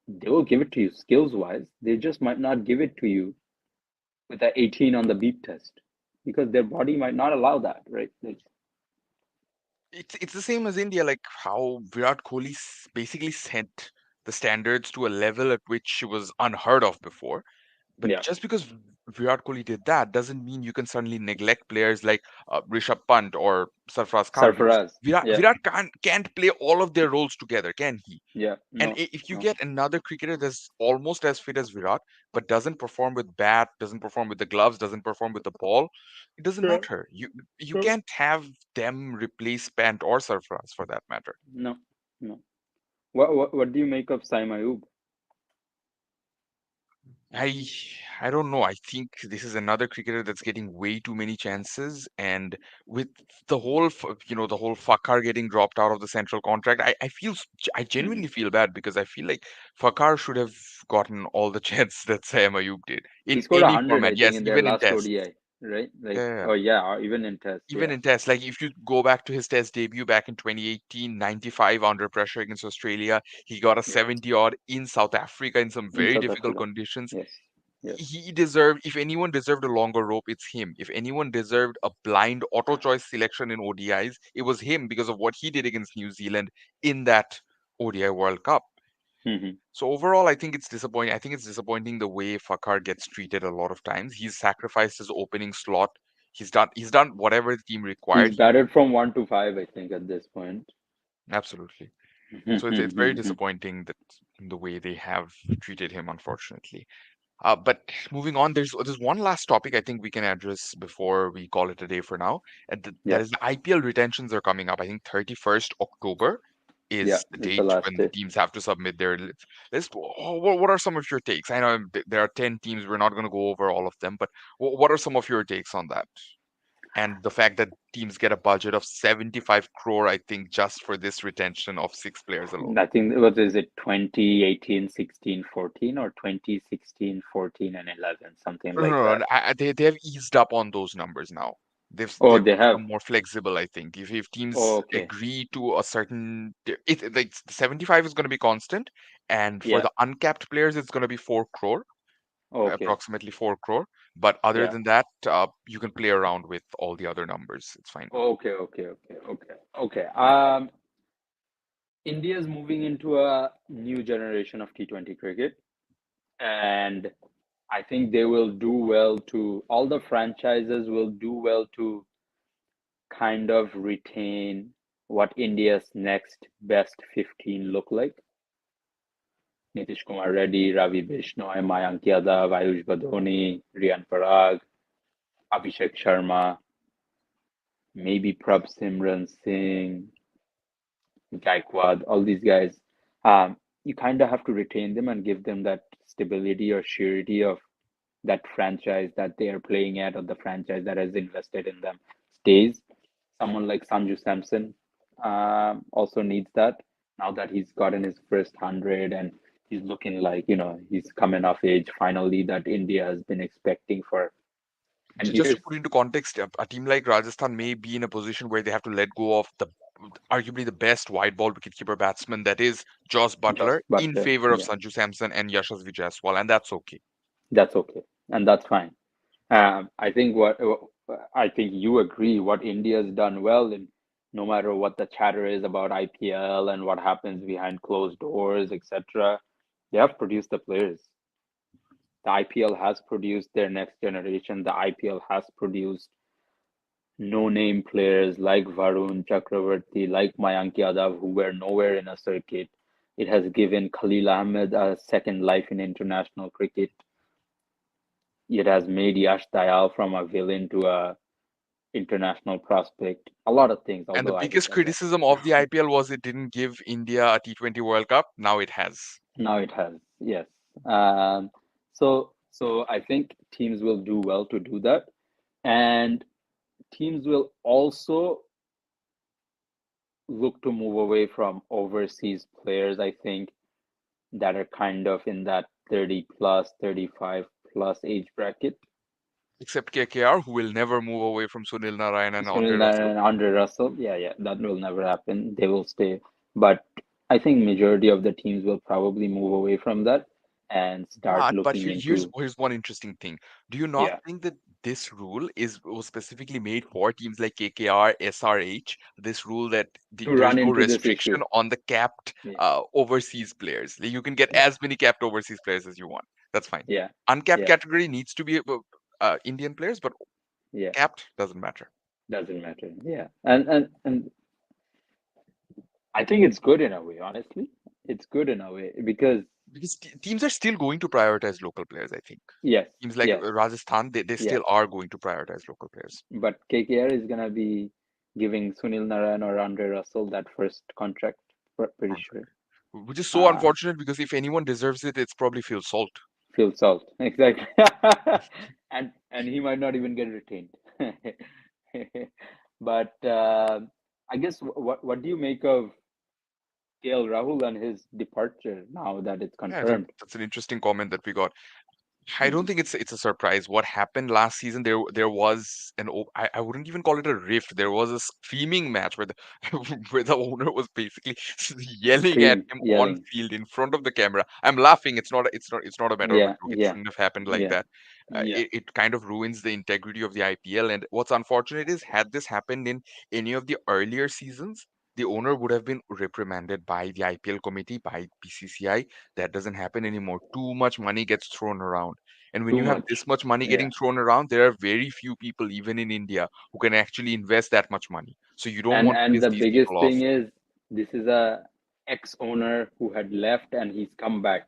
they will give it to you skills wise. They just might not give it to you with that 18 on the beep test because their body might not allow that, right? Like, it's the same as India, like how Virat Kohli basically set the standards to a level at which it was unheard of before. But yeah, just because Virat Kohli did that doesn't mean you can suddenly neglect players like Rishabh Pant or Sarfraz Khan, because Sarfaraz. Virat, Yeah, Virat can't play all of their roles together, can he? yeah, And no, if you no, get another cricketer that's almost as fit as Virat, but doesn't perform with bat, doesn't perform with the gloves, doesn't perform with the ball, it doesn't yeah, matter. You no, can't have them replace Pant or Sarfraz for that matter. no, no. What do you make of Saim Ayub? I I don't know. I think this is another cricketer that's getting way too many chances, and with the whole Fakar getting dropped out of the central contract, I Hmm. genuinely feel bad, because I feel like Fakar should have gotten all the chance that Sam Ayub did He in scored any 100, format. I think, Yes, in their even in last Test. ODI, right? Yeah, Like, yeah, yeah. oh yeah, or even in Test, Even yeah, in Test, like if you go back to his Test debut back in 2018, 95 under pressure against Australia, he got a yeah, 70 odd in South Africa in some in very South difficult Africa, conditions. yes, yes, He deserved, if anyone deserved a longer rope, it's him. If anyone deserved a blind auto choice selection in ODIs, it was him, because of what he did against New Zealand in that ODI World Cup. hmm, So overall, I think it's disappointing. I think it's disappointing the way Fakar gets treated a lot of times. He's sacrificed his opening slot. He's done whatever the team he's required. batted from 1 to 5, I think, at this point. Absolutely. So it's very Hmm. disappointing that the way they have treated him, unfortunately. But moving on, there's one last topic I think we can address before we call it a day for now, and that Yeah, is the IPL retentions are coming up. I think 31st October yeah, is the it's the date last when the day. teams have to submit their list. What are some of your takes? I know there are 10 teams. We're not going to go over all of them, but what are some of your takes on that? And the fact that teams get a budget of 75 crore, I think, just for this retention of six players alone. I think what is it, 2018, 16, 14, or 2016, 14, and 11, something No, like no, that. no. They have eased up on those numbers now. Oh, They've they have. become more flexible, I think. If Oh, teams okay. agree to a certain, like 75 is going to be constant, and for Yeah. the uncapped players, it's going to be 4 crore, Okay. approximately 4 crore. But other Yeah. than that, you can play around with all the other numbers. It's fine. Okay. Okay. Okay. Okay. Okay. India is moving into a new generation of T20 cricket, and I think they will do well to, all the franchises will do well to kind of retain what India's next best 15 look like. Nitish Kumar Reddy, Ravi Bishnoi, Mayank Yadav, Ayush Badoni, Riyan Parag, Abhishek Sharma, maybe Prabh Simran Singh, Gaikwad, all these guys. You kind of have to retain them and give them that stability or surety of that franchise that they are playing at, or the franchise that has invested in them stays. Someone like Sanju Samson also needs that now that he's gotten his first 100 and he's looking like, he's coming of age finally, that India has been expecting for. And Just to here's put into context, a team like Rajasthan may be in a position where they have to let go of the arguably the best white ball wicketkeeper batsman, that is Joss Joss Butler, in Butler. favor of Yeah, Sanju Samson and Yashasvi Jaiswal, and that's okay. that's okay. And that's fine. I think I think you agree what India's done well in. no matter what the chatter is about IPL and what happens behind closed doors, etc. They have produced the players. The IPL has produced their next generation. The IPL has produced no-name players like Varun Chakravarti, like Mayank Yadav, who were nowhere in a circuit. It has given Khalil Ahmed a second life in international cricket. It has made Yash Dayal from a villain to a international prospect. A lot of things, And the although I hate biggest that guy. criticism of the IPL was it didn't give India a T20 World Cup. Now it has. Now it has, yes. So I think teams will do well to do that, and teams will also look to move away from overseas players. I think that are kind of in that 30 plus, 35 plus age bracket. Except KKR, who will never move away from Sunil Narayan and Sunil Andre Narine Russell. and Andre Russell, yeah, that will never happen. They will stay, but I think majority of the teams will probably move away from that and start But looking here's into, one interesting thing. Do you not yeah, think that this rule is was specifically made for teams like KKR, SRH? This rule that to there's run no into this restriction issue. on the capped Yeah, overseas players. Like, you can get yeah, as many capped overseas players as you want. That's fine. yeah, Uncapped yeah, category needs to be Indian players, but yeah. capped doesn't matter. Doesn't matter. Yeah, and I think it's good in a way. Honestly, it's good in a way because Because teams are still going to prioritize local players, I think. yes, Teams like yes, Rajasthan, they yes. still are going to prioritize local players. But KKR is gonna be giving Sunil Narayan or Andre Russell that first contract. Pretty sure. Which is so Uh, unfortunate because if anyone deserves it, it's probably Phil Salt. Phil Salt, exactly. And he might not even get retained. But I guess what do you make of KL Rahul and his departure now that it's Yeah, confirmed? that's an interesting comment that we got. I don't Mhm. think it's a surprise. What happened last season? There was I wouldn't even call it a rift. There was a screaming match where the where the owner was basically yelling at Screaming, him on yelling. field in front of the camera. I'm laughing. It's not a matter of a Yeah, joke. It yeah, shouldn't have happened like yeah, that. yeah. It kind of ruins the integrity of the IPL. And what's unfortunate is, had this happened in any of the earlier seasons, the owner would have been reprimanded by the IPL committee, by BCCI. That doesn't happen anymore. Too much money gets thrown around, and when Too you have much. this much money Yeah. getting thrown around, there are very few people, even in India, who can actually invest that much money. So you don't want to And piss the these biggest people thing off. is this is a ex-owner who had left and he's come back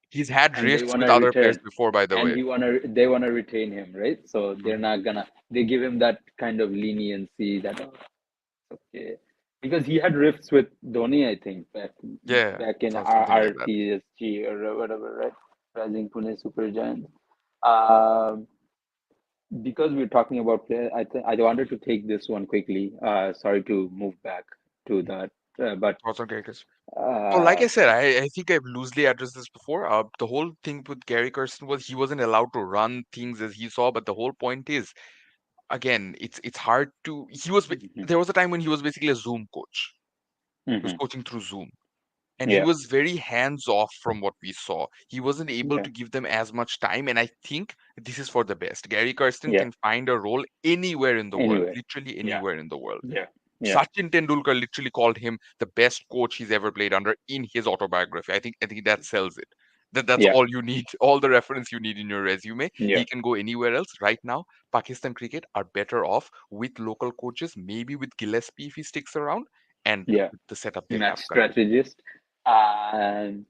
He's had and they rifts want with to other players return before, by the and way. they want to retain him, right? So they're Mhm. not gonna they give him that kind of leniency that okay, because he had rifts with Dhoni, I think, Yeah, back in something like that. RTSG or whatever, right? Rising Pune Super Giants. Um, because we're talking about players, I wanted to take this one quickly. Sorry to move back to that, but Thoughts on Gary? Oh, like uh, I said, I think I've loosely addressed this before. The whole thing with Gary Kirsten was he wasn't allowed to run things as he saw. But the whole point is, again, it's hard to. mhm, There was a time when he was basically a Zoom coach. He was mhm, coaching through Zoom. And he yeah, was very hands off from what we saw. He wasn't able yeah, to give them as much time, and I think this is for the best. Gary Kirsten yeah, can find a role anywhere in the world, anywhere, literally yeah, anywhere in the world. yeah, yeah, Sachin Tendulkar literally called him the best coach he's ever played under in his autobiography. I think that sells it. That's yeah, all you need, all the reference you need in your resume. yeah, He can go anywhere else. Right now, Pakistan cricket are better off with local coaches, maybe with Gillespie if he sticks around, and yeah. the setup they Match have currently. strategist. And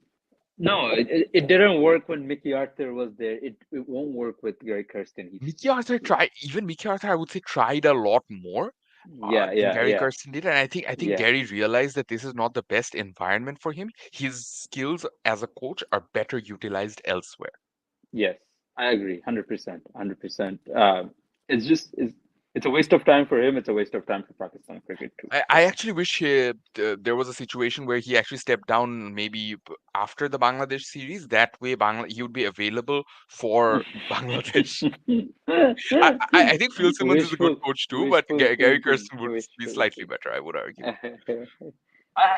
no, it didn't work when Mickey Arthur was there. It won't work with Gary Kirsten. Mickey Arthur, I would say, tried a lot more Yeah, than yeah, Gary yeah, Kirsten did, and I think yeah. Gary realized that this is not the best environment for him. His skills as a coach are better utilized elsewhere. Yes, I agree, 100%, 100%. It's just it's a waste of time for him. It's a waste of time for Pakistan cricket too. I So actually wish there was a situation where he actually stepped down maybe after the Bangladesh series. That way, he would be available for Bangladesh. I think Phil Simmons is a good wishful, coach too, but wishful Gary thinking, Kirsten would be wishful slightly thinking. better, I would argue.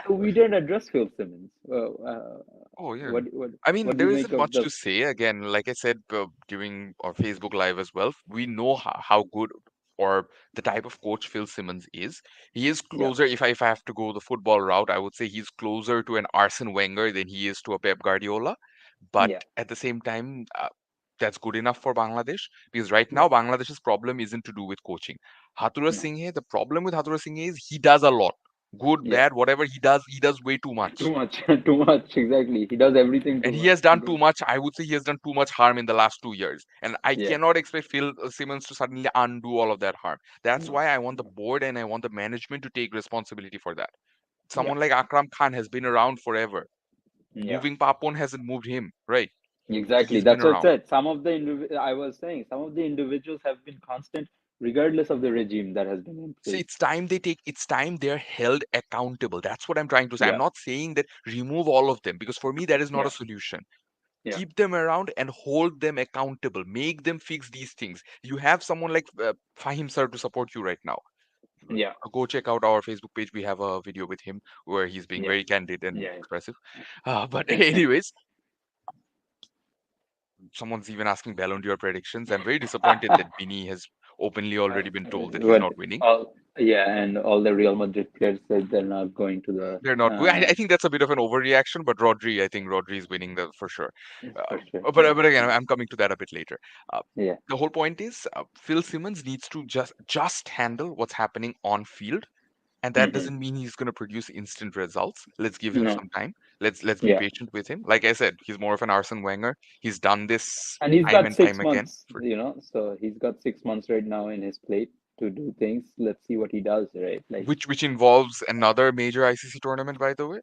We didn't address Phil Simmons. Well, Oh yeah. what I mean, what do there you make isn't of much the? to say. Again, like I said during our Facebook Live as well, we know how good. or the type of coach Phil Simmons is. He is Yeah. closer, if I have to go the football route, I would say he's closer to an Arsene Wenger than he is to a Pep Guardiola. But Yeah. at the same time, that's good enough for Bangladesh, because right Yeah. now Bangladesh's problem isn't to do with coaching. Hathura No. Singh, the problem with Hathura Singh is he does a lot. Good, Yeah. bad, whatever he does way too Too much. much. Too much. Exactly. He does everything too And he much. has done too much. I would say he has done too much harm in the last 2 years. And I Yeah. cannot expect Phil Simmons to suddenly undo all of that harm. That's No. why I want the board and I want the management to take responsibility for that. Yeah. Someone like Akram Khan has been around forever. Yeah. Moving Papon hasn't moved him, right? Exactly. He's been That's what I around. said. I was saying some of the individuals have been constant, regardless of the regime that has been in So place. it's time they're held accountable. That's what I'm trying to say. I'm Yeah. not saying that remove all of them, because for me that is not a Yeah. solution. Yeah. Keep them around and hold them accountable. Make them fix these things. You have someone like Fahim sir to support you right now. Yeah. Go check out our Facebook page. We have a video with him where he's being Yeah. very candid and Yeah. expressive. But anyways, someone's even asking Ballon d'Or predictions. I'm very disappointed that Bini has openly already been told that he's But not winning. all yeah, and all the Real Madrid players said they're not going to the They're not good. I think that's a bit of an overreaction, but I think Rodri is winning the for sure. for sure. But again, I'm coming to that a bit later. Uh, Yeah. the whole point is Phil Simmons needs to just handle what's happening on field, and that Hmm. doesn't mean he's going to produce instant results. Let's give him No. some time. Let's be Yeah. patient with him. Like I said, he's more of an Arsene Wenger. He's done this And he's time got and time six again. months, so he's got 6 months right now in his plate to do things. Let's see what he does, right? Like, Which involves another major ICC tournament, by the way.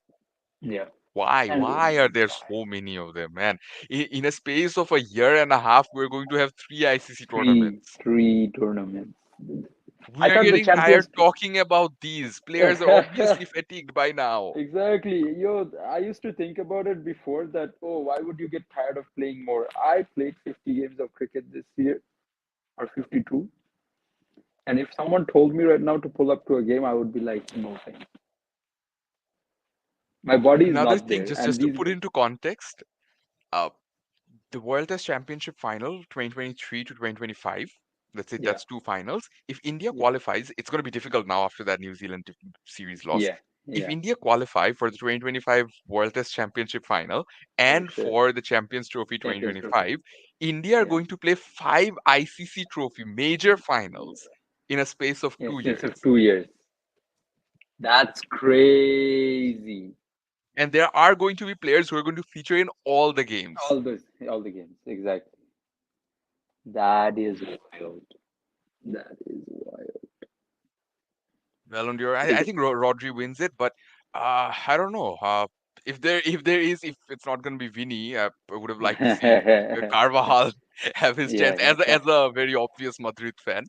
yeah. Why? And Why are there so many of them, man? In a space of a year and a half, we're going to have three ICC three tournaments. three tournaments. We I are thought the getting tired Champions talking about these. Players are obviously fatigued by now. Exactly. I used to think about it before that, oh, why would you get tired of playing more? I played 50 games of cricket this year or 52. And if someone told me right now to pull up to a game, I would be like, no thanks. My body is Another not thing, there. just And to these, put into context, uh, the World Test Championship final 2023 to 2025, let's say yeah, that's two finals. If India yeah, qualifies, it's going to be difficult now after that New Zealand series loss. yeah, If yeah, India qualify for the 2025 World Test Championship final for and sure. for the Champions Trophy Champions Trophy. 2025, India are Yeah. going to play five ICC Trophy major finals in a space of In a two space of years. 2 years. That's crazy. And there are going to be players who are going to feature in all the games. All the games. Exactly. That is wild. That is wild. Ballon d'Or. I Because think Rodri wins it, but I don't know. If it's not going to be Vini, I would have liked to see Carvajal have his chance yeah, as a very obvious Madrid fan.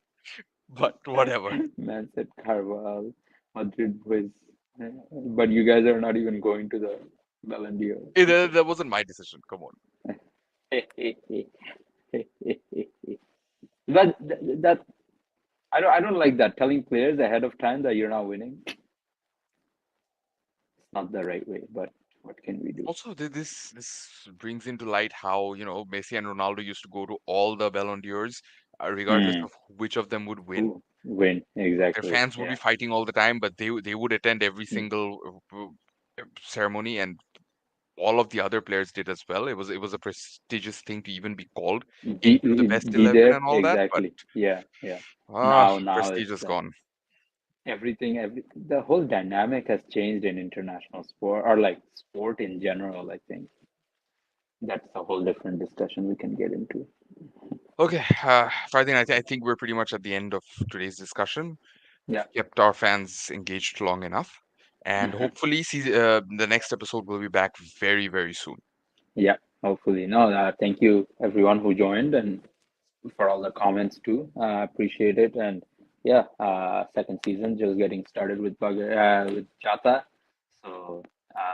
But whatever. Man said Carvajal, Madrid boys. But you guys are not even going to the Ballon d'Or. That wasn't my decision. Come on. that I don't like that telling players ahead of time that you're not winning. It's not the right way, but what can we do? Also, this brings into light how Messi and Ronaldo used to go to all the Ballon d'Ors, regardless Mm, of which of them would win. who win Their exactly? fans would be Yeah. fighting all the time, but they would attend every Mm. single ceremony, and all of the other players did as well. It was a prestigious thing to even be called Be into the best be 11 there and all that. But exactly. Yeah, yeah. Now prestige it's is gone. the whole dynamic has changed in international sport or like sport in general. I think that's a whole different discussion we can get into. Okay, Fardeen, I think we're pretty much at the end of today's discussion. We've Yeah. kept our fans engaged long enough, and Hmm. hopefully, the next episode will be back very, very soon. Yeah. Hopefully. No. Thank you everyone who joined and for all the comments too. Appreciate it. And yeah, second season just getting started with JaaTaa. So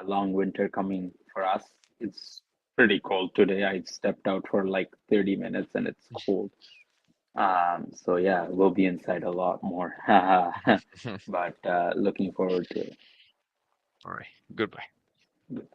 long winter coming for us. It's pretty cold today. I stepped out for like 30 minutes and it's cold. So yeah, we'll be inside a lot more. But looking forward to All right, goodbye. it.